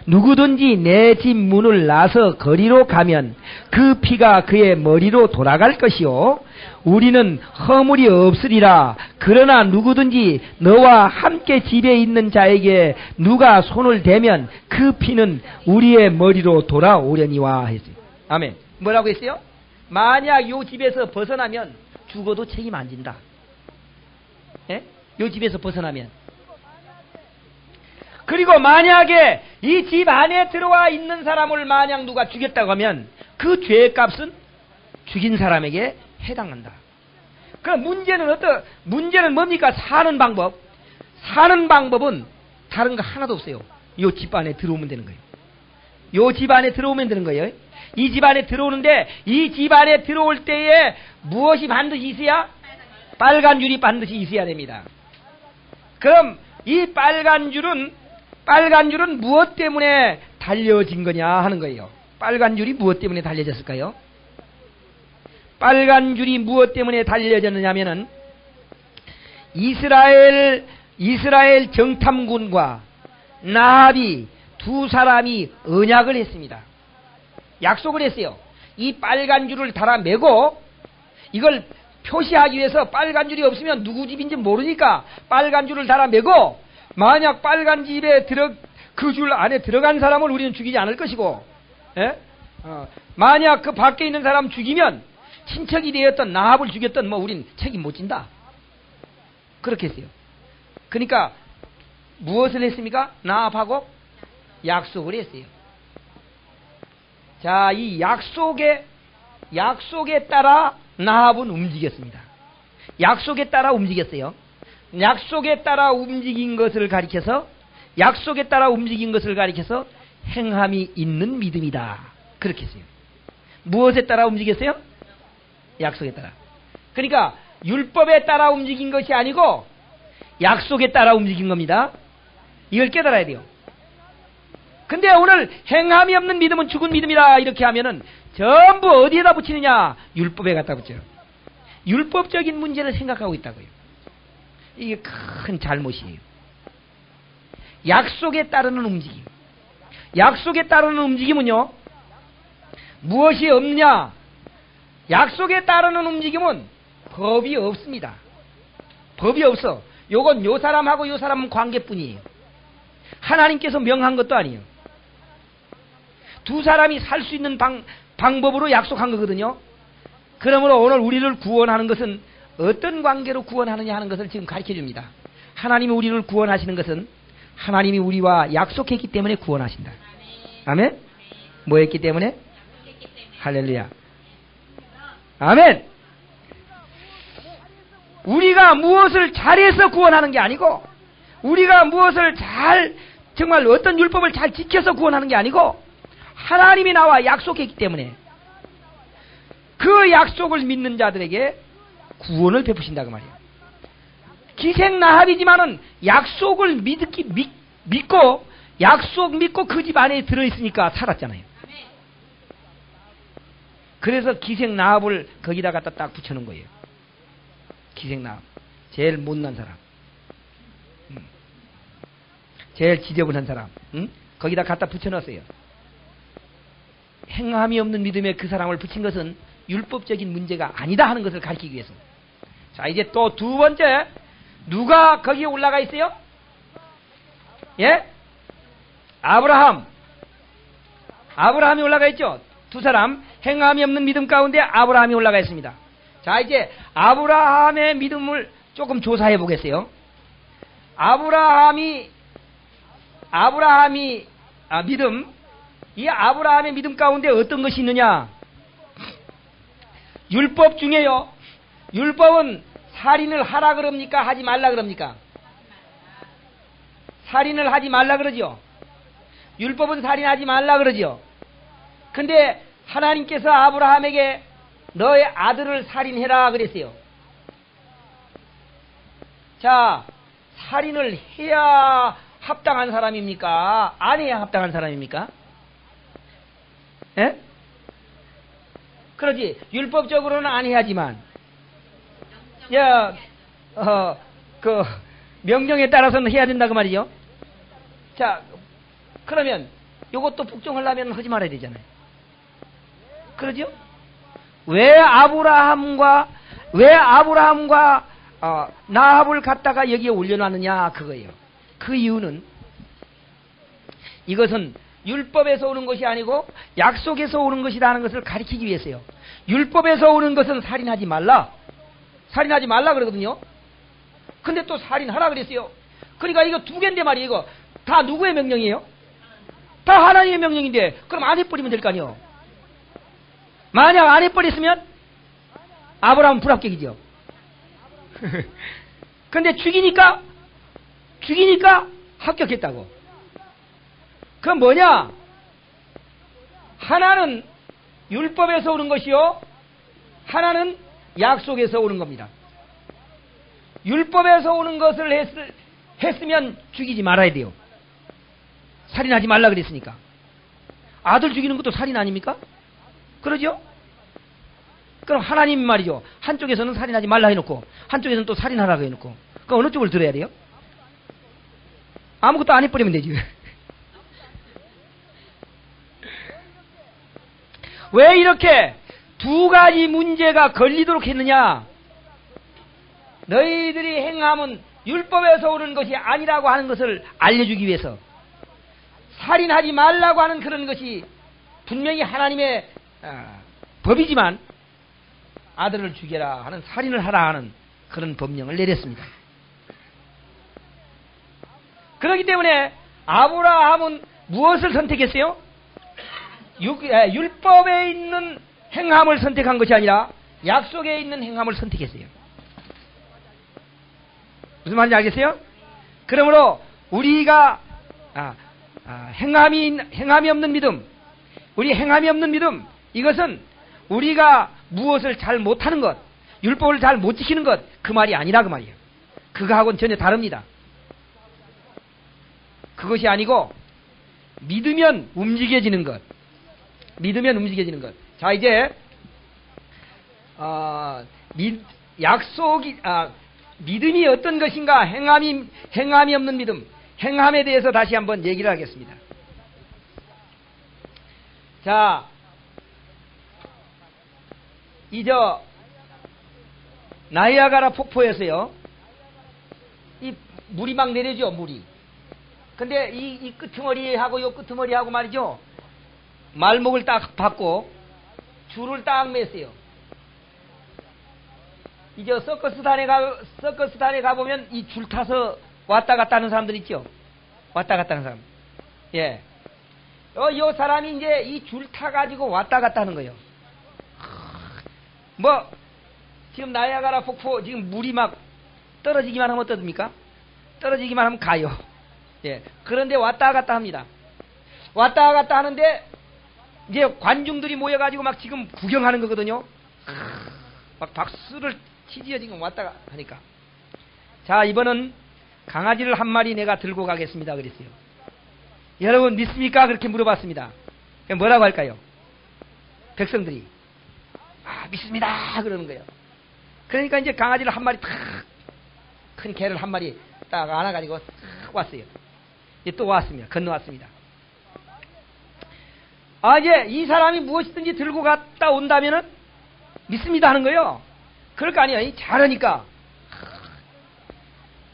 누구든지 내 집 문을 나서 거리로 가면 그 피가 그의 머리로 돌아갈 것이요 우리는 허물이 없으리라. 그러나 누구든지 너와 함께 집에 있는 자에게 누가 손을 대면 그 피는 우리의 머리로 돌아오려니와 했어요. 아멘. 뭐라고 했어요? 만약 요 집에서 벗어나면 죽어도 책임 안 진다. 예? 요 집에서 벗어나면. 그리고 만약에 이 집 안에 들어와 있는 사람을 만약 누가 죽였다고 하면 그 죄값은 죽인 사람에게 해당한다. 그럼 문제는 뭡니까? 사는 방법. 사는 방법은 다른 거 하나도 없어요. 요 집 안에 들어오면 되는 거예요. 요 집 안에 들어오면 되는 거예요. 이 집 안에 들어오는데 이 집 안에 들어올 때에 무엇이 반드시 있어야? 빨간 줄이 반드시 있어야 됩니다. 그럼 이 빨간 줄은 무엇 때문에 달려진 거냐 하는 거예요. 빨간 줄이 무엇 때문에 달려졌을까요? 빨간 줄이 무엇 때문에 달려졌느냐면은 이스라엘 정탐군과 나합이 두 사람이 언약을 했습니다. 약속을 했어요. 이 빨간 줄을 달아매고 이걸 표시하기 위해서 빨간 줄이 없으면 누구 집인지 모르니까 빨간 줄을 달아매고 만약 빨간 집에 그 줄 안에 들어간 사람을 우리는 죽이지 않을 것이고, 예? 만약 그 밖에 있는 사람 죽이면 친척이 되었던 나합을 죽였던 우린 책임 못 진다. 그렇게 했어요. 그러니까 무엇을 했습니까? 나합하고 약속을 했어요. 자, 이 약속에 따라 나합은 움직였습니다. 약속에 따라 움직였어요. 약속에 따라 움직인 것을 가리켜서 행함이 있는 믿음이다. 그렇게 했어요. 무엇에 따라 움직였어요? 약속에 따라. 그러니까 율법에 따라 움직인 것이 아니고 약속에 따라 움직인 겁니다. 이걸 깨달아야 돼요. 근데 오늘 행함이 없는 믿음은 죽은 믿음이라 이렇게 하면은 전부 어디에다 붙이느냐? 율법에 갖다 붙여요. 율법적인 문제를 생각하고 있다고요. 이게 큰 잘못이에요. 약속에 따르는 움직임. 약속에 따르는 움직임은요, 무엇이 없느냐? 약속에 따르는 움직임은 법이 없습니다. 법이 없어. 요건 요 사람하고 요 사람은 관계뿐이에요. 하나님께서 명한 것도 아니에요. 두 사람이 살 수 있는 방법으로 약속한 거거든요. 그러므로 오늘 우리를 구원하는 것은 어떤 관계로 구원하느냐 하는 것을 지금 가르쳐 줍니다. 하나님이 우리를 구원하시는 것은 하나님이 우리와 약속했기 때문에 구원하신다. 아멘? 뭐 했기 때문에? 할렐루야. 아멘! 우리가 무엇을 잘해서 구원하는 게 아니고, 우리가 무엇을 정말 어떤 율법을 잘 지켜서 구원하는 게 아니고, 하나님이 나와 약속했기 때문에 그 약속을 믿는 자들에게 구원을 베푸신다고 말이에요. 기생나합이지만은 약속을 믿고 그 집 안에 들어있으니까 살았잖아요. 그래서 기생나합을 거기다 갖다 딱 붙여놓은 거예요. 기생나합. 제일 못난 사람. 제일 지저분한 사람. 거기다 갖다 붙여놨어요. 행함이 없는 믿음에 그 사람을 붙인 것은 율법적인 문제가 아니다 하는 것을 가르치기 위해서. 자, 이제 또 두 번째, 누가 거기에 올라가 있어요? 예? 아브라함이 올라가 있죠? 두 사람, 행함이 없는 믿음 가운데 아브라함이 올라가 있습니다. 자, 이제 아브라함의 믿음을 조금 조사해 보겠어요. 이 아브라함의 믿음 가운데 어떤 것이 있느냐? 율법 중에요. 율법은 살인을 하라 그럽니까? 하지 말라 그럽니까? 살인을 하지 말라 그러죠. 율법은 살인하지 말라 그러죠. 근데 하나님께서 아브라함에게 너의 아들을 살인해라 그랬어요. 자, 살인을 해야 합당한 사람입니까? 안 해야 합당한 사람입니까? 예? 그러지. 율법적으로는 안 해야지만, 그 명령에 따라서는 해야 된다고 말이죠. 자, 그러면 요것도 복종하려면 하지 말아야 되잖아요. 그러죠? 왜 아브라함과 나합을 갖다가 여기에 올려놨느냐 그거예요. 그 이유는 이것은 율법에서 오는 것이 아니고 약속에서 오는 것이라는 것을 가리키기 위해서요. 율법에서 오는 것은 살인하지 말라 그러거든요. 근데 또 살인하라 그랬어요. 그러니까 이거 두 개인데 말이에요. 이거 다 누구의 명령이에요? 다 하나님의 명령인데 그럼 안 해버리면 될 거 아니에요. 만약 안 해버렸으면 아브라함은 불합격이죠. 근데 죽이니까 합격했다고. 그건 뭐냐? 하나는 율법에서 오는 것이요, 하나는 약속에서 오는 겁니다. 율법에서 오는 것을 했으면 죽이지 말아야 돼요. 살인하지 말라 그랬으니까. 아들 죽이는 것도 살인 아닙니까? 그러죠? 그럼 하나님 말이죠. 한쪽에서는 살인하지 말라 해놓고 한쪽에서는 또 살인하라고 해놓고, 그럼 어느 쪽을 들어야 돼요? 아무것도 안 해버리면 되지. 왜 이렇게 두 가지 문제가 걸리도록 했느냐? 너희들이 행함은 율법에서 오는 것이 아니라고 하는 것을 알려주기 위해서, 살인하지 말라고 하는 그런 것이 분명히 하나님의 법이지만 아들을 죽여라 하는, 살인을 하라 하는 그런 법령을 내렸습니다. 그렇기 때문에 아브라함은 무엇을 선택했어요? 율법에 있는 행함을 선택한 것이 아니라 약속에 있는 행함을 선택했어요. 무슨 말인지 알겠어요? 그러므로 우리가 행함이 없는 믿음, 우리 행함이 없는 믿음, 이것은 우리가 무엇을 잘 못하는 것, 율법을 잘 못 지키는 것, 그 말이 아니라 그 말이에요. 그거하고는 전혀 다릅니다. 그것이 아니고 믿으면 움직여지는 것, 믿으면 움직여지는 것. 자, 이제 믿음이 어떤 것인가, 행함이 없는 믿음, 행함에 대해서 다시 한번 얘기를 하겠습니다. 자, 나이아가라 폭포에서요, 이 물이 막 내려죠, 물이. 근데 이 끄트머리하고 요 끄트머리하고 말이죠, 말목을 딱 받고 줄을 딱 맸어요. 이제 서커스단에 가보면 이 줄 타서 왔다 갔다 하는 사람들 있죠? 왔다 갔다 하는 사람. 예. 요 사람이 이제 이 줄 타가지고 왔다 갔다 하는 거예요. 지금 나이아가라 폭포, 지금 물이 막 떨어지기만 하면 어떻습니까? 떨어지기만 하면 가요. 예. 그런데 왔다 갔다 합니다. 왔다 갔다 하는데, 이제 관중들이 모여가지고 막 지금 구경하는 거거든요. 막 박수를 치지요, 지금 왔다가 하니까. 자, 이번은 강아지를 한 마리 내가 들고 가겠습니다 그랬어요. 여러분 믿습니까? 그렇게 물어봤습니다. 뭐라고 할까요? 백성들이 믿습니다 그러는 거예요. 그러니까 이제 강아지를 한 마리 큰 개를 한 마리 딱 안아가지고 왔어요. 이제 또 왔습니다. 건너왔습니다. 이제 이 사람이 무엇이든지 들고 갔다 온다면은 믿습니다 하는 거예요. 그럴 거 아니에요. 잘하니까.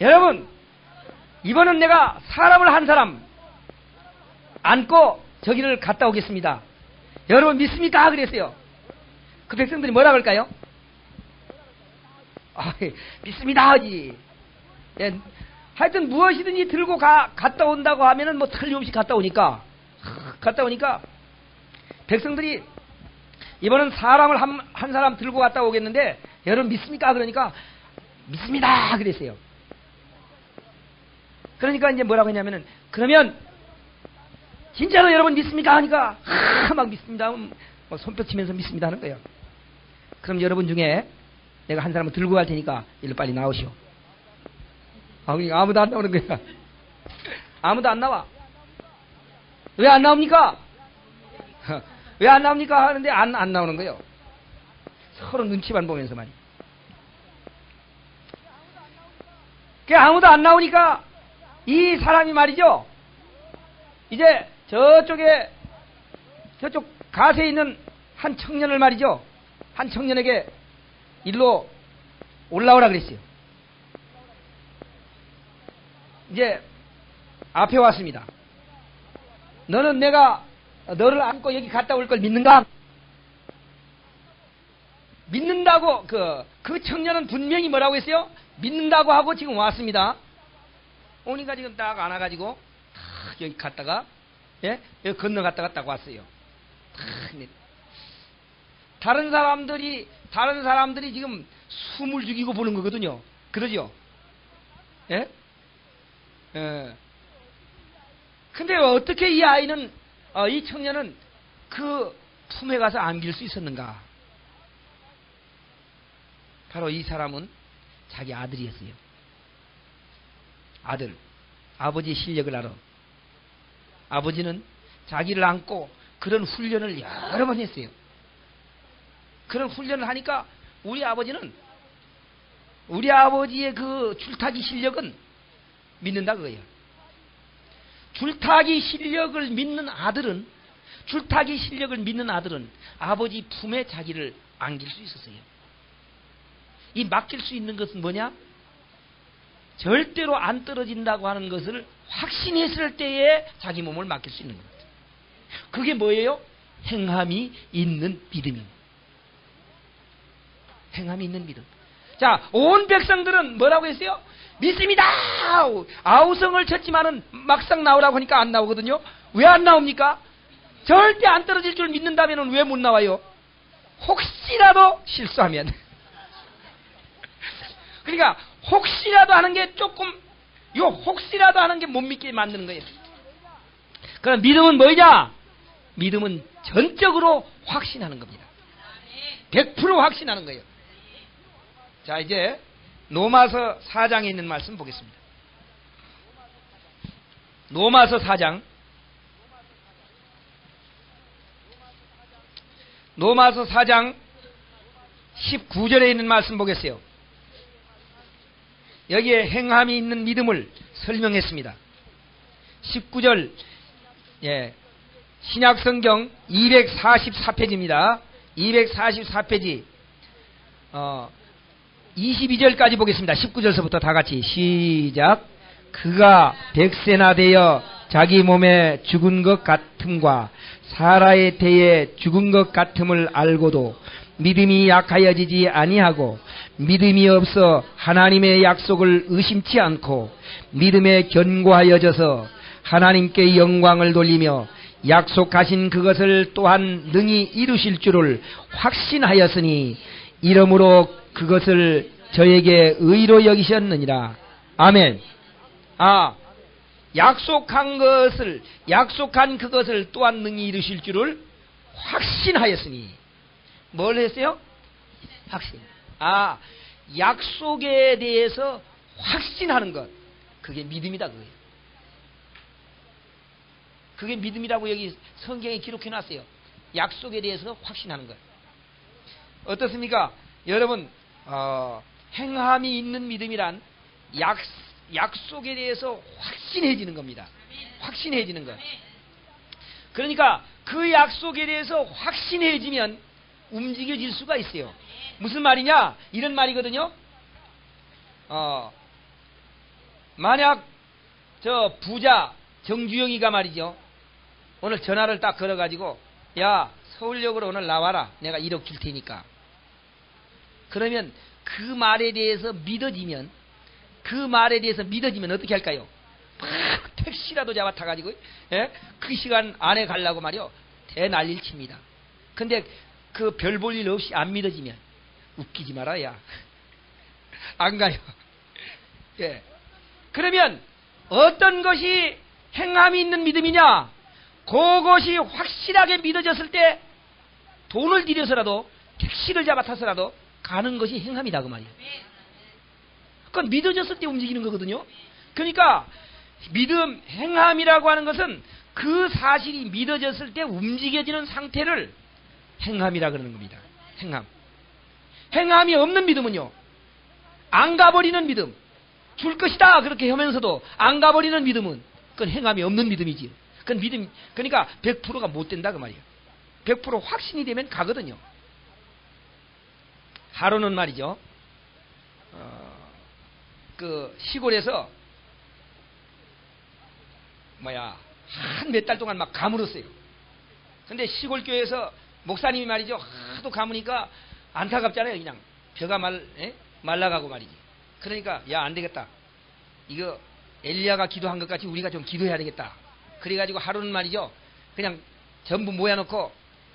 여러분, 이번은 내가 사람을 한 사람 안고 저기를 갔다 오겠습니다. 여러분 믿습니까? 그랬어요. 그 백성들이 뭐라 그럴까요? 믿습니다 하지. 예, 하여튼 무엇이든지 들고 갔다 온다고 하면은 뭐 틀림없이 갔다 오니까 백성들이 이번은 사람을 한 사람 들고 갔다 오겠는데 여러분 믿습니까? 그러니까 믿습니다 그랬어요. 그러니까 이제 뭐라고 했냐면은, 그러면 진짜로 여러분 믿습니까? 하니까 막 믿습니다. 뭐 손뼉 치면서 믿습니다 하는 거예요. 그럼 여러분 중에 내가 한 사람을 들고 갈 테니까 일로 빨리 나오시오. 아무도 안 나오는 거야. 아무도 안 나와. 왜 안 나옵니까? 왜 안 나옵니까? 하는데 안 나오는 거예요. 서로 눈치만 보면서 말이야. 아무도 안 나오니까 이 사람이 말이죠. 이제 저쪽 갓에 있는 한 청년을 말이죠. 한 청년에게 일로 올라오라 그랬어요. 이제 앞에 왔습니다. 너는 내가 너를 안고 여기 갔다 올 걸 믿는가? 믿는다고 그 청년은 분명히 뭐라고 했어요? 믿는다고 하고 지금 왔습니다. 오니까 지금 딱 안아가지고 딱 여기 갔다가 여기 건너갔다가 딱 왔어요. 다른 사람들이 지금 숨을 죽이고 보는 거거든요. 그러죠? 예? 근데 어떻게 이 아이는 이 청년은 그 품에 가서 안길 수 있었는가? 바로 이 사람은 자기 아들이었어요. 아들. 아버지의 실력을 알아. 아버지는 자기를 안고 그런 훈련을 여러 번 했어요. 그런 훈련을 하니까 우리 아버지의 그 줄타기 실력은 믿는다 그거예요. 줄타기 실력을 믿는 아들은 아버지 품에 자기를 안길 수 있었어요. 이 맡길 수 있는 것은 뭐냐? 절대로 안 떨어진다고 하는 것을 확신했을 때에 자기 몸을 맡길 수 있는 겁니다. 그게 뭐예요? 행함이 있는 믿음입니다. 행함이 있는 믿음. 자, 온 백성들은 뭐라고 했어요? 믿습니다! 아우성을 쳤지만은 막상 나오라고 하니까 안 나오거든요. 왜 안 나옵니까? 절대 안 떨어질 줄 믿는다면 왜 못 나와요? 혹시라도 실수하면. 그러니까 혹시라도 하는 게 혹시라도 하는 게 못 믿게 만드는 거예요. 그럼 믿음은 뭐냐? 믿음은 전적으로 확신하는 겁니다. 100% 확신하는 거예요. 자, 이제 로마서 4장에 있는 말씀 보겠습니다. 로마서 4장 19절에 있는 말씀 보겠어요. 여기에 행함이 있는 믿음을 설명했습니다. 19절, 신약성경 244페이지입니다. 244페이지, 22절까지 보겠습니다. 19절서부터 다 같이 시작. 그가 백세나 되어 자기 몸에 죽은 것 같음과 사라의 태에 죽은 것 같음을 알고도 믿음이 약하여지지 아니하고 믿음이 없어 하나님의 약속을 의심치 않고 믿음에 견고하여져서 하나님께 영광을 돌리며 약속하신 그것을 또한 능히 이루실 줄을 확신하였으니 이러므로 그것을 저에게 의로 여기셨느니라. 아멘. 약속한 그것을 또한 능히 이루실 줄을 확신하였으니. 뭘 했어요? 확신. 약속에 대해서 확신하는 것. 그게 믿음이다 그거예요. 그게 믿음이라고 여기 성경에 기록해 놨어요. 약속에 대해서 확신하는 것. 어떻습니까? 여러분, 행함이 있는 믿음이란 약속에 대해서 확신해지는 겁니다. 확신해지는 것. 그러니까 그 약속에 대해서 확신해지면 움직여질 수가 있어요. 무슨 말이냐? 이런 말이거든요. 만약 저 부자 정주영이가 말이죠. 오늘 전화를 딱 걸어가지고, 야, 서울역으로 오늘 나와라. 내가 1억 줄 테니까. 그러면 그 말에 대해서 믿어지면 어떻게 할까요? 막 택시라도 잡아 타가지고, 그 시간 안에 가려고 말이요. 대난리를 칩니다. 근데 그 별 볼 일 없이 안 믿어지면 웃기지 마라, 야. 안 가요. 그러면 어떤 것이 행함이 있는 믿음이냐? 그것이 확실하게 믿어졌을 때 돈을 들여서라도 택시를 잡아타서라도 가는 것이 행함이다 그 말이에요. 그건 믿어졌을 때 움직이는 거거든요. 그러니까 믿음, 행함이라고 하는 것은 그 사실이 믿어졌을 때 움직여지는 상태를 행함이라 그러는 겁니다. 행함. 행함이 없는 믿음은요, 안 가버리는 믿음, 줄 것이다 그렇게 하면서도 안 가버리는 믿음은 그건 행함이 없는 믿음이지. 그건 믿음, 그러니까 100%가 못 된다 그 말이에요. 100% 확신이 되면 가거든요. 하루는 말이죠, 그 시골에서 한 몇 달 동안 막 가물었어요. 근데 시골 교회에서 목사님이 말이죠, 하도 가무니까 안타깝잖아요. 그냥 벼가 말라가고 말이지. 그러니까 야, 안 되겠다. 이거 엘리야가 기도한 것 같이 우리가 좀 기도해야 되겠다. 그래가지고 하루는 말이죠, 그냥 전부 모여놓고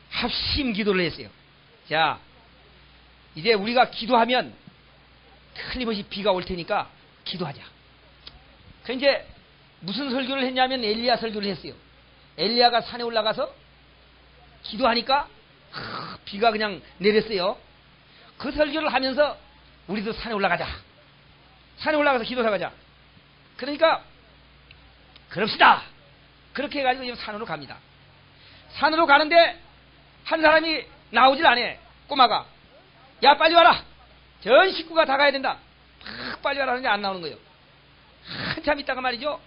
합심 기도를 했어요. 자, 이제 우리가 기도하면 틀림없이 비가 올 테니까 기도하자. 그 이제 무슨 설교를 했냐면 엘리야 설교를 했어요. 엘리야가 산에 올라가서 기도하니까 비가 그냥 내렸어요. 그 설교를 하면서 우리도 산에 올라가자. 산에 올라가서 기도하자. 그러니까 그럽시다. 그렇게 해가지고 지금 산으로 갑니다. 산으로 가는데 한 사람이 나오질 않아. 꼬마가. 야, 빨리 와라. 전 식구가 다 가야 된다. 빨리 와라 하는데 안 나오는 거예요. 한참 있다가 말이죠,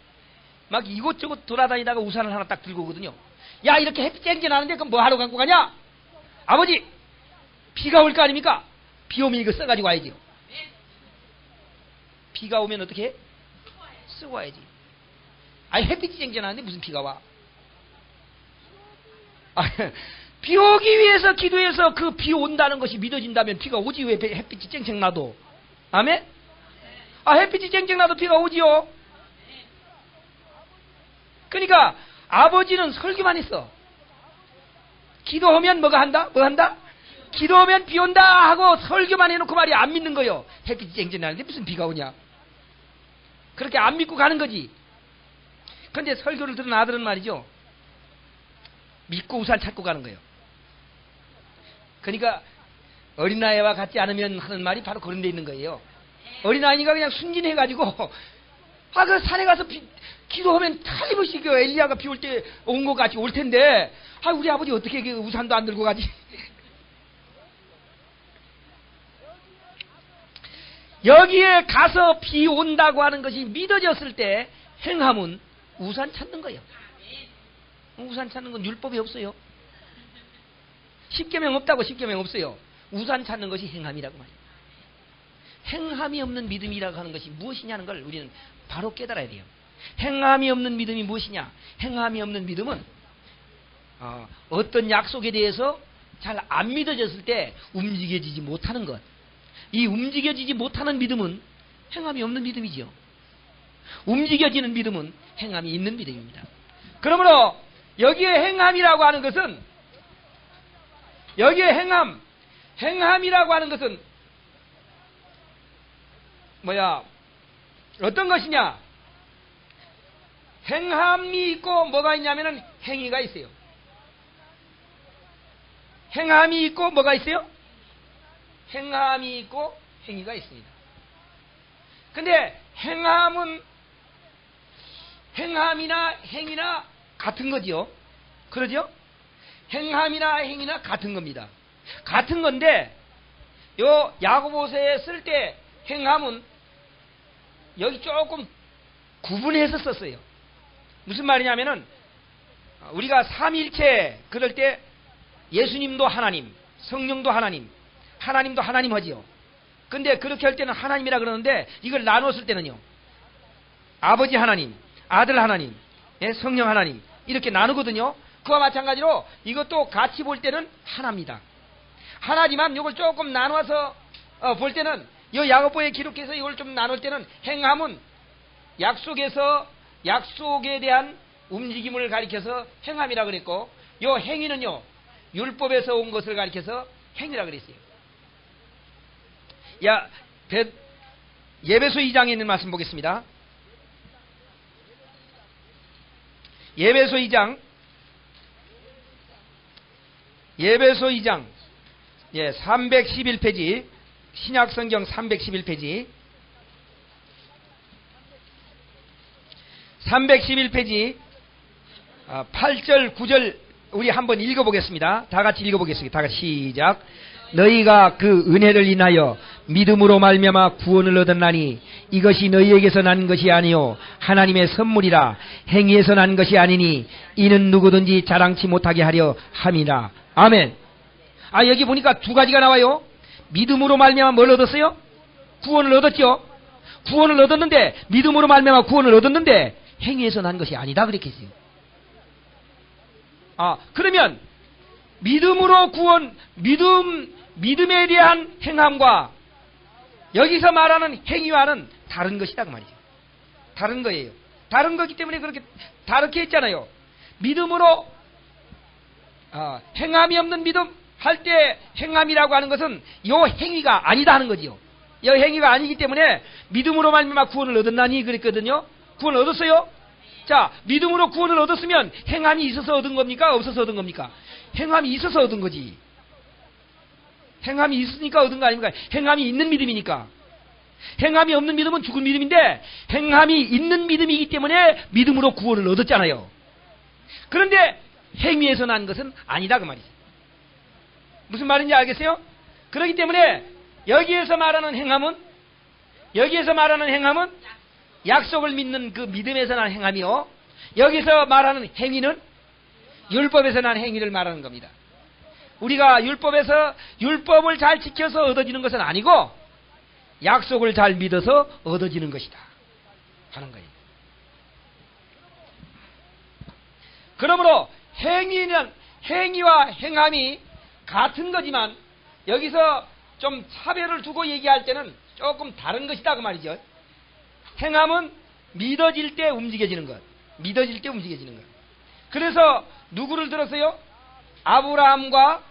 막 이곳저곳 돌아다니다가 우산을 하나 딱 들고 오거든요. 야, 이렇게 햇빛 쨍쨍하는데 그럼 뭐 하러 갖고 가냐? 아버지, 비가 올 거 아닙니까? 비 오면 이거 써가지고 와야지. 비가 오면 어떻게 해? 쓰고 와야지. 아니, 햇빛이 쨍쨍하는데 무슨 비가 와? 비 오기 위해서 기도해서 그 비 온다는 것이 믿어진다면 비가 오지. 왜 햇빛이 쨍쨍 나도? 아멘? 햇빛이 쨍쨍 나도 비가 오지요. 그러니까 아버지는 설교만 했어. 기도하면 뭐가 한다? 뭐 한다? 기도하면 비 온다 하고 설교만 해놓고 말이야, 안 믿는 거요. 햇빛이 쨍쨍 나는데 무슨 비가 오냐? 그렇게 안 믿고 가는 거지. 근데 설교를 들은 아들은 말이죠, 믿고 우산 찾고 가는 거예요. 그러니까 어린아이와 같지 않으면 하는 말이 바로 그런 데 있는 거예요. 어린아이니까 그냥 순진해가지고 그 산에 가서 기도하면 틀림없이 그 엘리야가 비 올 때 온 것 같이 올 텐데, 우리 아버지 어떻게 그 우산도 안 들고 가지? 여기에 가서 비 온다고 하는 것이 믿어졌을 때 행함은 우산 찾는 거예요. 우산 찾는 건 율법이 없어요. 십계명 없다고 십계명 없어요. 우산 찾는 것이 행함이라고 말이에요. 행함이 없는 믿음이라고 하는 것이 무엇이냐는 걸 우리는 바로 깨달아야 돼요. 행함이 없는 믿음이 무엇이냐? 행함이 없는 믿음은 어떤 약속에 대해서 잘 안 믿어졌을 때 움직여지지 못하는 것. 이 움직여지지 못하는 믿음은 행함이 없는 믿음이지요. 움직여지는 믿음은 행함이 있는 믿음입니다. 그러므로 여기에 행함이라고 하는 것은, 여기에 행함이라고 하는 것은 어떤 것이냐? 행함이 있고 뭐가 있냐면은 행위가 있어요. 행함이 있고 뭐가 있어요? 행함이 있고 행위가 있습니다. 근데 행함이나 행위나 같은 거지요. 그러죠? 행함이나 행위나 같은 겁니다. 같은 건데, 요 야고보서에 쓸 때 행함은 여기 조금 구분해서 썼어요. 무슨 말이냐면은, 우리가 삼일체 그럴 때 예수님도 하나님, 성령도 하나님, 하나님도 하나님 하지요. 근데 그렇게 할 때는 하나님이라 그러는데, 이걸 나눴을 때는요, 아버지 하나님, 아들 하나님, 성령 하나님, 이렇게 나누거든요. 그와 마찬가지로 이것도 같이 볼 때는 하나입니다. 하나지만 이걸 조금 나눠서 볼 때는, 이 야고보에 기록해서 이걸 좀 나눌 때는 행함은 약속에 대한 움직임을 가리켜서 행함이라 그랬고, 이 행위는요, 율법에서 온 것을 가리켜서 행위라 그랬어요. 예배소 2장에 있는 말씀 보겠습니다. 예배소 2장, 예배소 2장, 311페이지, 신약성경 311페이지, 311페이지, 8절, 9절, 우리 한번 읽어보겠습니다. 다 같이 읽어보겠습니다. 다 같이 시작. 너희가 그 은혜를 인하여 믿음으로 말미암아 구원을 얻었나니 이것이 너희에게서 난 것이 아니요 하나님의 선물이라. 행위에서 난 것이 아니니 이는 누구든지 자랑치 못하게 하려 함이라. 아멘. 여기 보니까 두 가지가 나와요. 믿음으로 말미암아 뭘 얻었어요? 구원을 얻었죠. 구원을 얻었는데, 믿음으로 말미암아 구원을 얻었는데 행위에서 난 것이 아니다 그렇게 했어요. 그러면 믿음으로 구원, 믿음에 대한 행함과 여기서 말하는 행위와는 다른 것이다 그 말이죠. 다른 거예요. 다른 거기 때문에 그렇게 다르게 했잖아요. 믿음으로 행함이 없는 믿음 할 때 행함이라고 하는 것은 요 행위가 아니다 하는 거지요. 이 행위가 아니기 때문에 믿음으로 말미암아 구원을 얻었나니 그랬거든요. 구원을 얻었어요. 자, 믿음으로 구원을 얻었으면 행함이 있어서 얻은 겁니까? 없어서 얻은 겁니까? 행함이 있어서 얻은 거지. 행함이 있으니까 얻은 거 아닙니까? 행함이 있는 믿음이니까. 행함이 없는 믿음은 죽은 믿음인데 행함이 있는 믿음이기 때문에 믿음으로 구원을 얻었잖아요. 그런데 행위에서 난 것은 아니다 그 말이죠. 무슨 말인지 알겠어요? 그렇기 때문에 여기에서 말하는 행함은 약속을 믿는 그 믿음에서 난 행함이요, 여기서 말하는 행위는 율법에서 난 행위를 말하는 겁니다. 우리가 율법을 잘 지켜서 얻어지는 것은 아니고 약속을 잘 믿어서 얻어지는 것이다 하는 거예요. 그러므로 행위와 행함이 같은 거지만 여기서 좀 차별을 두고 얘기할 때는 조금 다른 것이다 그 말이죠. 행함은 믿어질 때 움직여지는 것. 그래서 누구를 들었어요? 아브라함과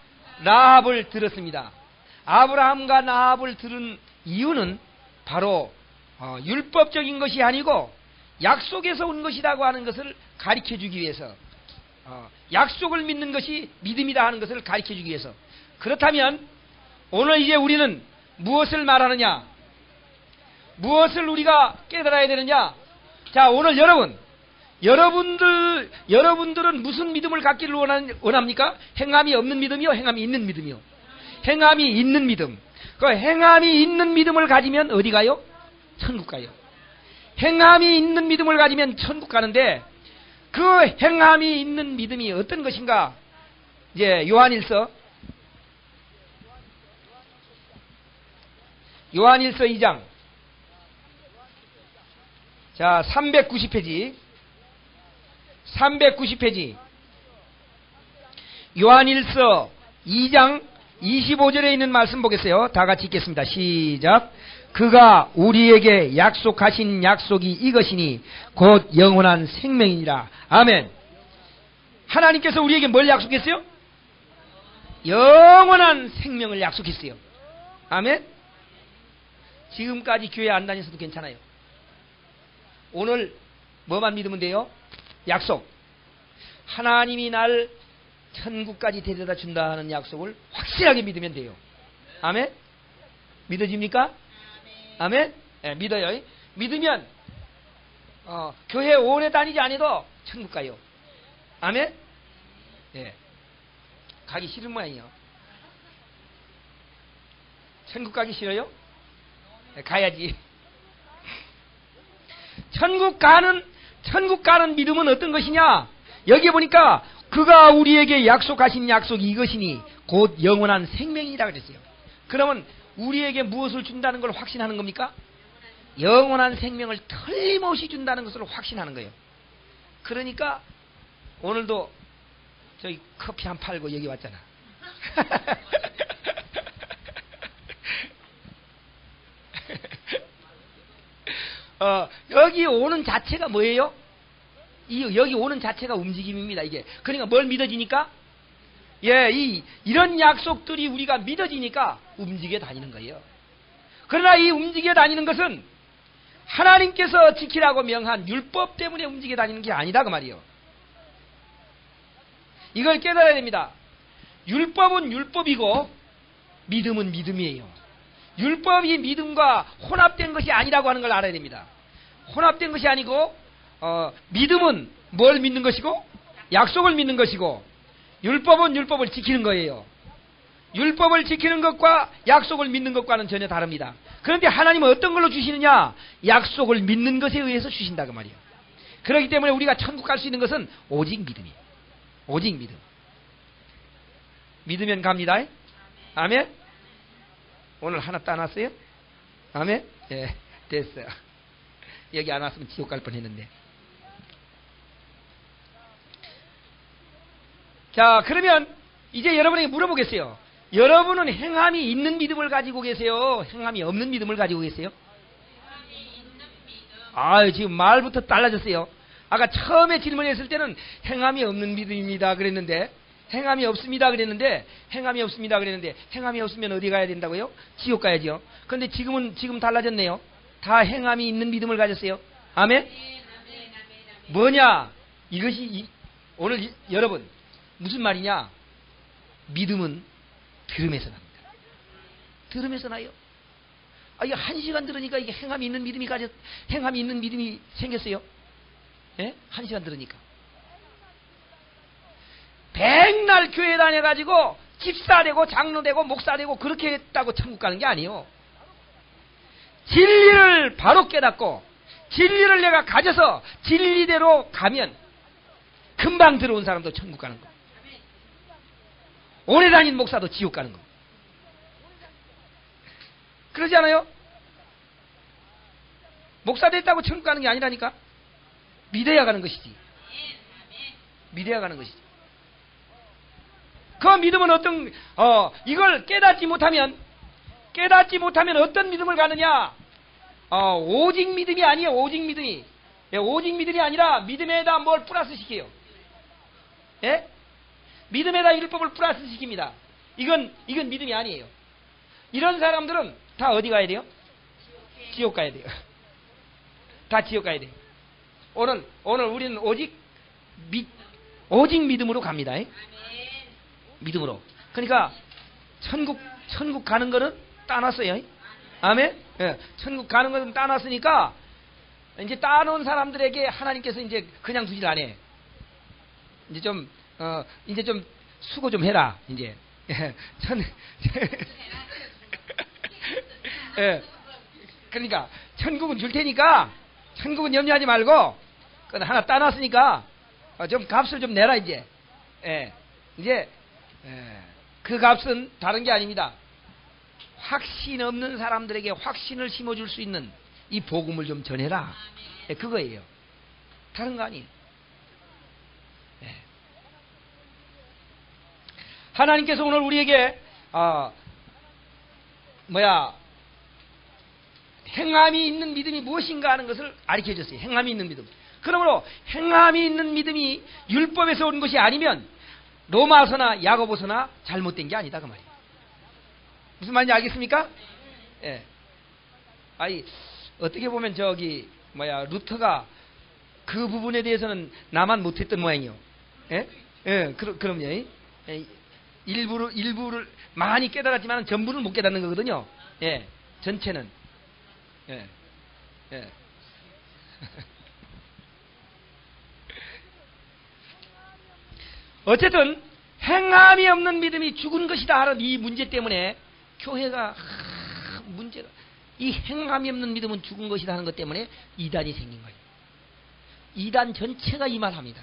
라합을 들었습니다. 아브라함과 라합을 들은 이유는 바로 율법적인 것이 아니고 약속에서 온 것이라고 하는 것을 가르쳐주기 위해서, 약속을 믿는 것이 믿음이다 하는 것을 가르쳐주기 위해서. 그렇다면 오늘 이제 우리는 무엇을 말하느냐, 무엇을 우리가 깨달아야 되느냐. 자, 오늘 여러분들은 무슨 믿음을 갖기를 원합니까? 행함이 없는 믿음이요, 행함이 있는 믿음이요? 행함이 있는 믿음. 그 행함이 있는 믿음을 가지면 어디 가요? 천국 가요. 행함이 있는 믿음을 가지면 천국 가는데, 그 행함이 있는 믿음이 어떤 것인가? 이제 요한일서 2장, 자, 390페이지, 요한일서 2장 25절에 있는 말씀 보겠어요. 다 같이 읽겠습니다. 시작. 그가 우리에게 약속하신 약속이 이것이니 곧 영원한 생명이니라. 아멘. 하나님께서 우리에게 뭘 약속했어요? 영원한 생명을 약속했어요. 아멘. 지금까지 교회 안 다녔어도 괜찮아요. 오늘 뭐만 믿으면 돼요? 약속. 하나님이 날 천국까지 데려다 준다 하는 약속을 확실하게 믿으면 돼요. 아멘? 믿어집니까? 아멘? 네, 믿어요. 믿으면 교회 오래 다니지 않아도 천국 가요. 아멘? 네. 가기 싫은 모양이에요. 천국 가기 싫어요? 네, 가야지. 천국 가는 믿음은 어떤 것이냐? 여기에 보니까 그가 우리에게 약속하신 약속이 이것이니 곧 영원한 생명이라 그랬어요. 그러면 우리에게 무엇을 준다는 걸 확신하는 겁니까? 영원한 생명을 틀림없이 준다는 것을 확신하는 거예요. 그러니까 오늘도 저기 커피 한 팔고 여기 왔잖아. 여기 오는 자체가 뭐예요? 여기 오는 자체가 움직임입니다, 이게. 그러니까 뭘 믿어지니까? 이런 약속들이 우리가 믿어지니까 움직여 다니는 거예요. 그러나 이 움직여 다니는 것은 하나님께서 지키라고 명한 율법 때문에 움직여 다니는 게 아니다, 그 말이에요. 이걸 깨달아야 됩니다. 율법은 율법이고 믿음은 믿음이에요. 율법이 믿음과 혼합된 것이 아니라고 하는 걸 알아야 됩니다. 혼합된 것이 아니고 믿음은 뭘 믿는 것이고 약속을 믿는 것이고 율법은 율법을 지키는 거예요. 율법을 지키는 것과 약속을 믿는 것과는 전혀 다릅니다. 그런데 하나님은 어떤 걸로 주시느냐? 약속을 믿는 것에 의해서 주신다 그 말이에요. 그렇기 때문에 우리가 천국 갈 수 있는 것은 오직 믿음이에요. 오직 믿음. 믿으면 갑니다. 아멘. 오늘 하나 따놨어요? 아멘. 예, 됐어요. 여기 안 왔으면 지옥 갈 뻔했는데. 자, 그러면 이제 여러분에게 물어보겠어요. 여러분은 행함이 있는 믿음을 가지고 계세요? 행함이 없는 믿음을 가지고 계세요? 아, 지금 말부터 달라졌어요. 아까 처음에 질문했을 때는 행함이 없는 믿음입니다 그랬는데, 행함이 없습니다 그랬는데, 행함이 없으면 어디 가야 된다고요? 지옥 가야죠. 그런데 지금 달라졌네요. 다 행함이 있는 믿음을 가졌어요. 아멘? 뭐냐? 이것이 오늘 여러분 무슨 말이냐? 믿음은 들음에서 납니다. 들음에서 나요. 아, 이거 1시간 들으니까 이게 행함이 있는 믿음이 생겼어요. 예? 1시간 들으니까. 백날 교회 다녀가지고 집사되고 장로되고 목사되고 그렇게 했다고 천국 가는 게 아니에요. 진리를 바로 깨닫고 진리를 내가 가져서 진리대로 가면 금방 들어온 사람도 천국 가는 거. 오래 다닌 목사도 지옥 가는 거. 그러지 않아요? 목사 됐다고 천국 가는 게 아니라니까. 믿어야 가는 것이지. 믿어야 가는 것이지. 그 믿음은 이걸 깨닫지 못하면 어떤 믿음을 가느냐? 오직 믿음이 아니에요. 오직 믿음이. 예, 오직 믿음이 아니라 믿음에다 뭘 플러스 시켜요. 예? 믿음에다 율법을 플러스 시킵니다. 이건 믿음이 아니에요. 이런 사람들은 다 어디 가야 돼요? 지옥 가야 돼요. 다 지옥 가야 돼요. 오늘 우리는 오직 믿음으로 갑니다. 믿음으로. 그러니까 천국 가는 거는 따놨어요. 아멘. 예, 천국 가는 것은 따놨으니까 이제 따놓은 사람들에게 하나님께서 이제 그냥 두질 않아. 이제 좀 수고 좀 해라. 이제 예, 그러니까 천국은 줄 테니까 천국은 염려하지 말고 하나 따놨으니까 좀 값을 좀 내라 이제. 예, 이제 그 값은 다른 게 아닙니다. 확신 없는 사람들에게 확신을 심어줄 수 있는 이 복음을 좀 전해라. 예, 그거예요. 다른 거 아니에요. 예. 하나님께서 오늘 우리에게 행함이 있는 믿음이 무엇인가 하는 것을 가르쳐 줬어요. 행함이 있는 믿음. 그러므로 행함이 있는 믿음이 율법에서 온 것이 아니면 로마서나 야고보서나 잘못된 게 아니다 그 말이에요. 무슨 말인지 알겠습니까? 예. 아니 어떻게 보면 루터가 그 부분에 대해서는 나만 못했던 모양이요. 예? 예, 그럼요. 예. 일부를 많이 깨달았지만 전부는 못 깨닫는 거거든요. 예, 전체는. 예, 예. 어쨌든 행함이 없는 믿음이 죽은 것이다 하는 이 문제 때문에 교회가 문제가 이 행함이 없는 믿음은 죽은 것이다 하는 것 때문에 이단이 생긴 거예요. 이단 전체가 이 말합니다.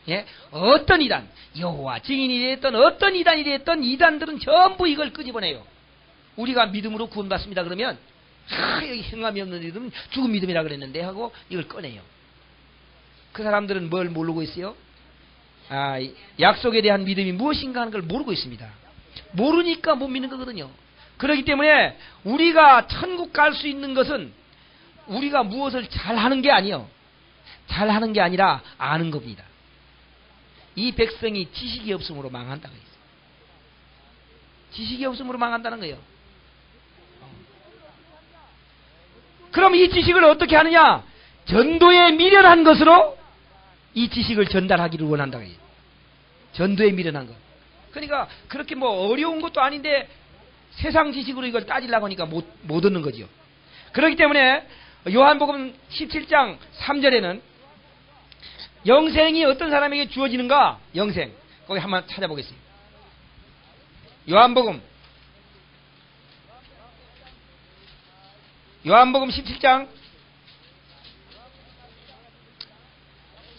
예? 어떤 이단, 여호와 증인이 됐던 어떤 이단이 됐던 이단들은 전부 이걸 끄집어내요. 우리가 믿음으로 구원받습니다 그러면 여기 행함이 없는 믿음은 죽은 믿음이라 그랬는데 하고 이걸 꺼내요. 그 사람들은 뭘 모르고 있어요? 약속에 대한 믿음이 무엇인가 하는 걸 모르고 있습니다. 모르니까 못 믿는 거거든요. 그렇기 때문에 우리가 천국 갈 수 있는 것은 우리가 무엇을 잘하는 게 아니에요. 잘하는 게 아니라 아는 겁니다. 이 백성이 지식이 없음으로 망한다고 했어요. 지식이 없음으로 망한다는 거예요. 그럼 이 지식을 어떻게 하느냐? 전도에 미련한 것으로 이 지식을 전달하기를 원한다고 해요. 전도에 미련한 것. 그러니까 그렇게 뭐 어려운 것도 아닌데 세상 지식으로 이걸 따지려고 하니까 못 얻는 거지요. 그렇기 때문에 요한복음 17장 3절에는 영생이 어떤 사람에게 주어지는가? 영생. 거기 한번 찾아보겠습니다. 요한복음 17장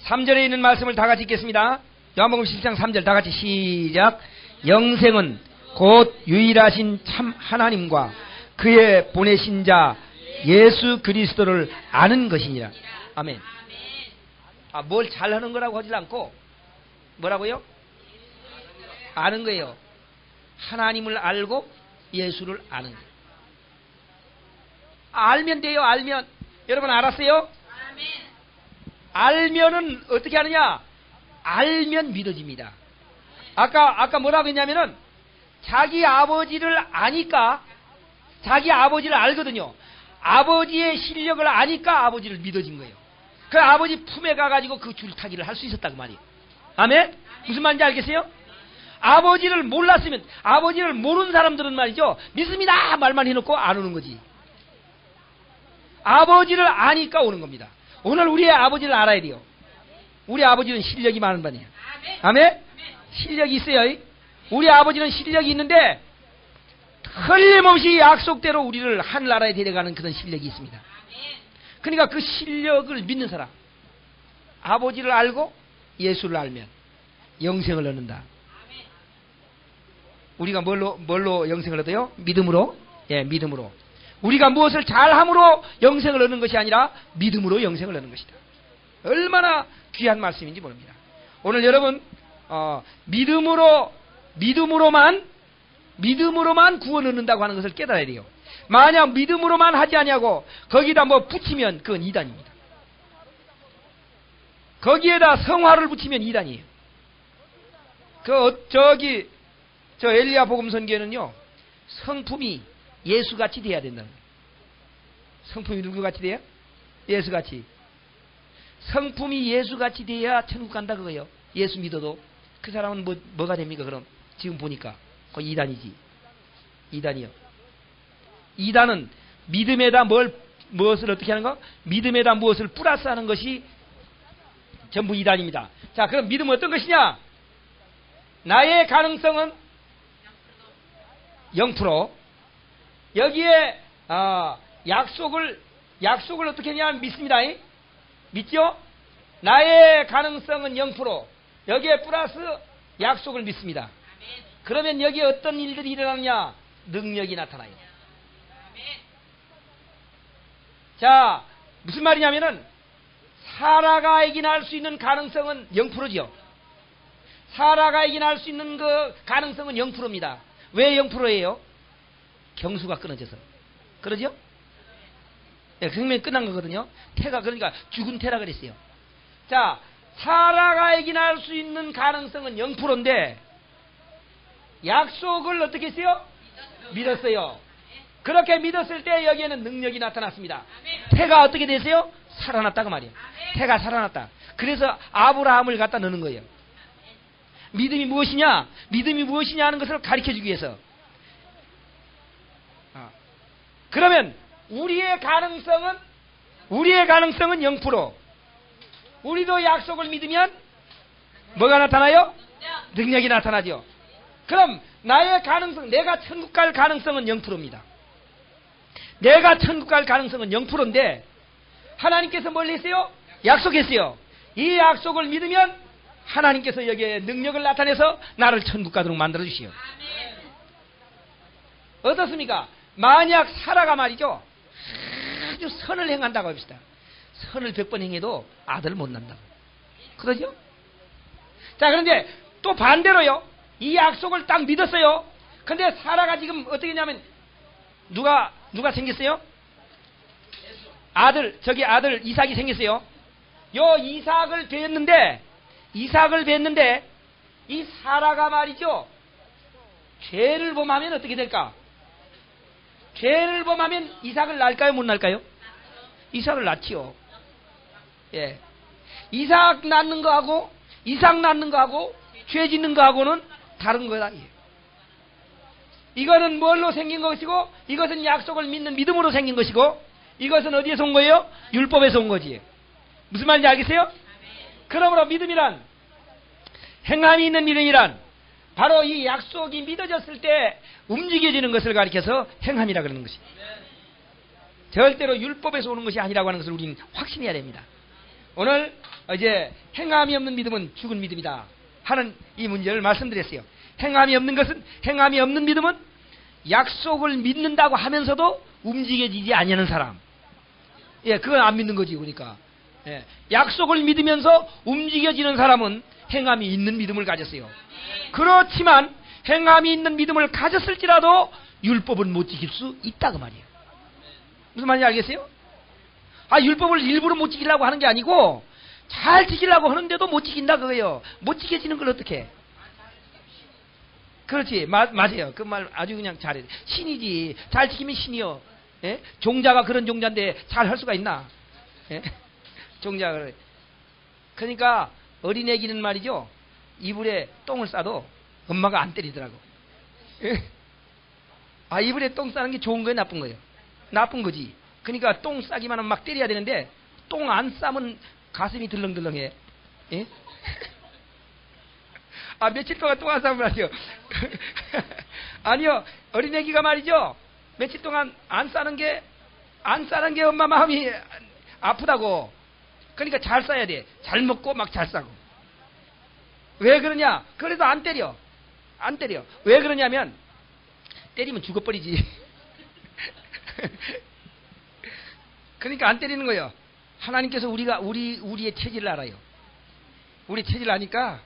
3절에 있는 말씀을 다 같이 읽겠습니다. 요한복음 17장 3절 다 같이 시작. 영생은 곧 유일하신 참 하나님과 그의 보내신 자 예수 그리스도를 아는 것이니라. 아멘. 뭘 잘하는 거라고 하지 않고 뭐라고요? 아는 거예요. 하나님을 알고 예수를 아는 거예요. 알면 돼요. 알면. 여러분 알았어요? 알면은 어떻게 하느냐? 알면 믿어집니다. 아까 뭐라고 했냐면은 자기 아버지를 아니까 자기 아버지를 알거든요. 아버지의 실력을 아니까 아버지를 믿어진 거예요. 그 아버지 품에 가가지고 그 줄타기를 할 수 있었다고 말이에요. 아멘? 무슨 말인지 알겠어요? 아버지를 몰랐으면, 아버지를 모르는 사람들은 말이죠, 믿습니다! 말만 해놓고 안 오는 거지. 아버지를 아니까 오는 겁니다. 오늘 우리의 아버지를 알아야 돼요. 우리 아버지는 실력이 많은 분이에요. 아멘? 실력이 있어요. 우리 아버지는 실력이 있는데 틀림없이 약속대로 우리를 하늘나라에 데려가는 그런 실력이 있습니다. 그러니까 그 실력을 믿는 사람, 아버지를 알고 예수를 알면 영생을 얻는다. 우리가 뭘로 영생을 얻어요? 믿음으로? 예, 믿음으로. 우리가 무엇을 잘함으로 영생을 얻는 것이 아니라 믿음으로 영생을 얻는 것이다. 얼마나 귀한 말씀인지 모릅니다. 오늘 여러분 믿음으로만 구원 얻는다고 하는 것을 깨달아야 돼요. 만약 믿음으로만 하지 아니하고 거기다 뭐 붙이면 그건 이단입니다. 거기에다 성화를 붙이면 이단이에요. 저 엘리야 복음 선교에는요, 성품이 예수같이 돼야 된다는 거예요. 성품이 누구같이 돼요? 예수같이. 성품이 예수같이 돼야 천국 간다 그거예요. 예수 믿어도. 그 사람은 뭐가 됩니까 그럼? 지금 보니까 그 이단이지. 이단이요. 이단은 믿음에다 무엇을 어떻게 하는 거? 믿음에다 무엇을 플러스하는 것이 전부 이단입니다. 자, 그럼 믿음은 어떤 것이냐? 나의 가능성은 0%. 여기에 약속을 어떻게 하냐면 믿습니다. 믿죠? 나의 가능성은 0%. 여기에 플러스 약속을 믿습니다. 그러면 여기에 어떤 일들이 일어나느냐? 능력이 나타나요. 자, 무슨 말이냐면은 사라가 이긴할 수 있는 가능성은 0%죠. 사라가 이긴할 수 있는 그 가능성은 0%입니다. 왜 0%예요? 경수가 끊어져서. 그러죠? 네, 생명이 끝난 거거든요. 태가, 그러니까 죽은 태라 그랬어요. 자, 사라가 이긴할 수 있는 가능성은 0%인데 약속을 어떻게 했어요? 믿었어요. 그렇게 믿었을 때 여기에는 능력이 나타났습니다. 태가 어떻게 됐어요? 살아났다고 말이에요. 태가 살아났다. 그래서 아브라함을 갖다 넣는 거예요. 믿음이 무엇이냐? 믿음이 무엇이냐 하는 것을 가르쳐주기 위해서. 그러면 우리의 가능성은 0%. 우리도 약속을 믿으면 뭐가 나타나요? 능력이 나타나죠. 그럼 나의 가능성, 내가 천국 갈 가능성은 0%입니다. 내가 천국 갈 가능성은 0%인데 하나님께서 뭘 했어요? 약속했어요. 이 약속을 믿으면 하나님께서 여기에 능력을 나타내서 나를 천국 가도록 만들어 주시오. 어떻습니까? 만약 사라가 말이죠, 아주 선을 행한다고 합시다. 선을 100번 행해도 아들을 못 낳는다고. 그러죠? 자, 그런데 또 반대로요, 이 약속을 딱 믿었어요. 근데 사라가 지금 어떻게 했냐면 누가 생겼어요? 아들 이삭이 생겼어요. 요 이삭을 뵀는데 이 사라가 말이죠, 죄를 범하면 어떻게 될까? 죄를 범하면 이삭을 낳을까요? 못 낳을까요? 이삭을 낳지요. 예. 이삭 낳는 거하고 죄 짓는 거하고는 다른 거다. 이거는 뭘로 생긴 것이고, 이것은 약속을 믿는 믿음으로 생긴 것이고, 이것은 어디에서 온 거예요? 율법에서 온 거지. 무슨 말인지 알겠어요? 그러므로 믿음이란, 행함이 있는 믿음이란 바로 이 약속이 믿어졌을 때 움직여지는 것을 가리켜서 행함이라 그러는 것이. 절대로 율법에서 오는 것이 아니라고 하는 것을 우리는 확신해야 됩니다. 오늘 이제 행함이 없는 믿음은 죽은 믿음이다 하는 이 문제를 말씀드렸어요. 행함이 없는 믿음은 약속을 믿는다고 하면서도 움직여지지 아니하는 사람. 예, 그건 안 믿는 거지. 그러니까 예, 약속을 믿으면서 움직여지는 사람은 행함이 있는 믿음을 가졌어요. 그렇지만 행함이 있는 믿음을 가졌을지라도 율법은 못 지킬 수 있다 그 말이에요. 무슨 말인지 알겠어요? 율법을 일부러 못 지키려고 하는 게 아니고 잘 지키려고 하는데도 못 지킨다 그거예요. 못 지켜지는 걸 어떻게 해? 그렇지. 맞아요. 그 말 아주 그냥 잘해. 신이지. 잘 지키면 신이요. 예? 종자가 그런 종자인데 잘 할 수가 있나? 예? 종자가. 그러니까 어린애기는 말이죠. 이불에 똥을 싸도 엄마가 안 때리더라고. 예? 이불에 똥 싸는 게 좋은 거예요? 나쁜 거예요? 나쁜 거지. 그러니까 똥 싸기만 하면 막 때려야 되는데 똥 안 싸면 가슴이 들렁들렁해. 예? 며칠 동안 똥 안 싸면 말이요. 아니요. 어린애기가 말이죠. 며칠 동안 안 싸는 게 엄마 마음이 아프다고. 그러니까 잘 싸야 돼. 잘 먹고 막 잘 싸고. 왜 그러냐? 그래도 안 때려. 안 때려. 왜 그러냐면 때리면 죽어버리지. 그러니까 안 때리는 거예요. 하나님께서 우리의 체질을 알아요. 우리 체질을 아니까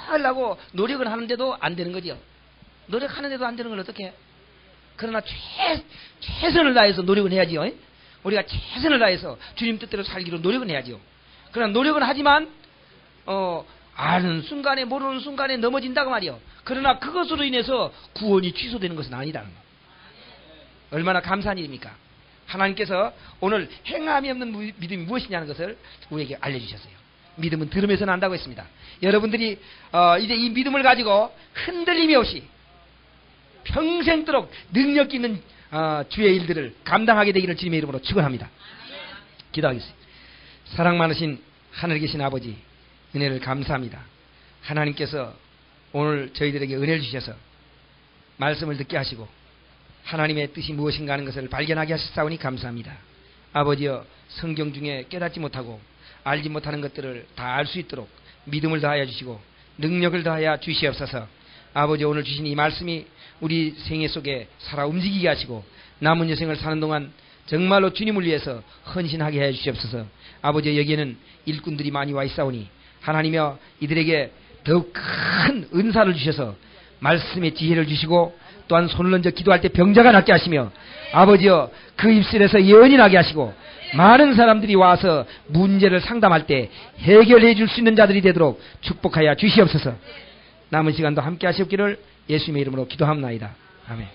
하려고 노력을 하는데도 안 되는 거죠. 노력하는데도 안 되는 걸 어떻게 해? 그러나 최선을 다해서 노력을 해야지요. 우리가 최선을 다해서 주님 뜻대로 살기로 노력은 해야죠. 그러나 노력은 하지만 아는 순간에 모르는 순간에 넘어진다고 말이요. 그러나 그것으로 인해서 구원이 취소되는 것은 아니다는 거. 얼마나 감사한 일입니까? 하나님께서 오늘 행함이 없는 믿음이 무엇이냐는 것을 우리에게 알려주셨어요. 믿음은 들으면서 난다고 했습니다. 여러분들이 이제 이 믿음을 가지고 흔들림이 없이 평생도록 능력 있는 주의 일들을 감당하게 되기를 주님의 이름으로 축원합니다. 기도하겠습니다. 사랑 많으신 하늘에 계신 아버지, 은혜를 감사합니다. 하나님께서 오늘 저희들에게 은혜를 주셔서 말씀을 듣게 하시고 하나님의 뜻이 무엇인가 하는 것을 발견하게 하셨사오니 감사합니다. 아버지여, 성경 중에 깨닫지 못하고 알지 못하는 것들을 다 알 수 있도록 믿음을 다하여 주시고 능력을 다하여 주시옵소서. 아버지, 오늘 주신 이 말씀이 우리 생애 속에 살아 움직이게 하시고 남은 여생을 사는 동안 정말로 주님을 위해서 헌신하게 해 주시옵소서. 아버지, 여기에는 일꾼들이 많이 와 있사오니 하나님여, 이들에게 더욱 큰 은사를 주셔서 말씀의 지혜를 주시고 또한 손을 얹어 기도할 때 병자가 낫게 하시며 아버지여, 그 입술에서 예언이 나게 하시고 많은 사람들이 와서 문제를 상담할 때 해결해 줄 수 있는 자들이 되도록 축복하여 주시옵소서. 남은 시간도 함께 하시옵기를 예수님의 이름으로 기도합나이다. 아멘.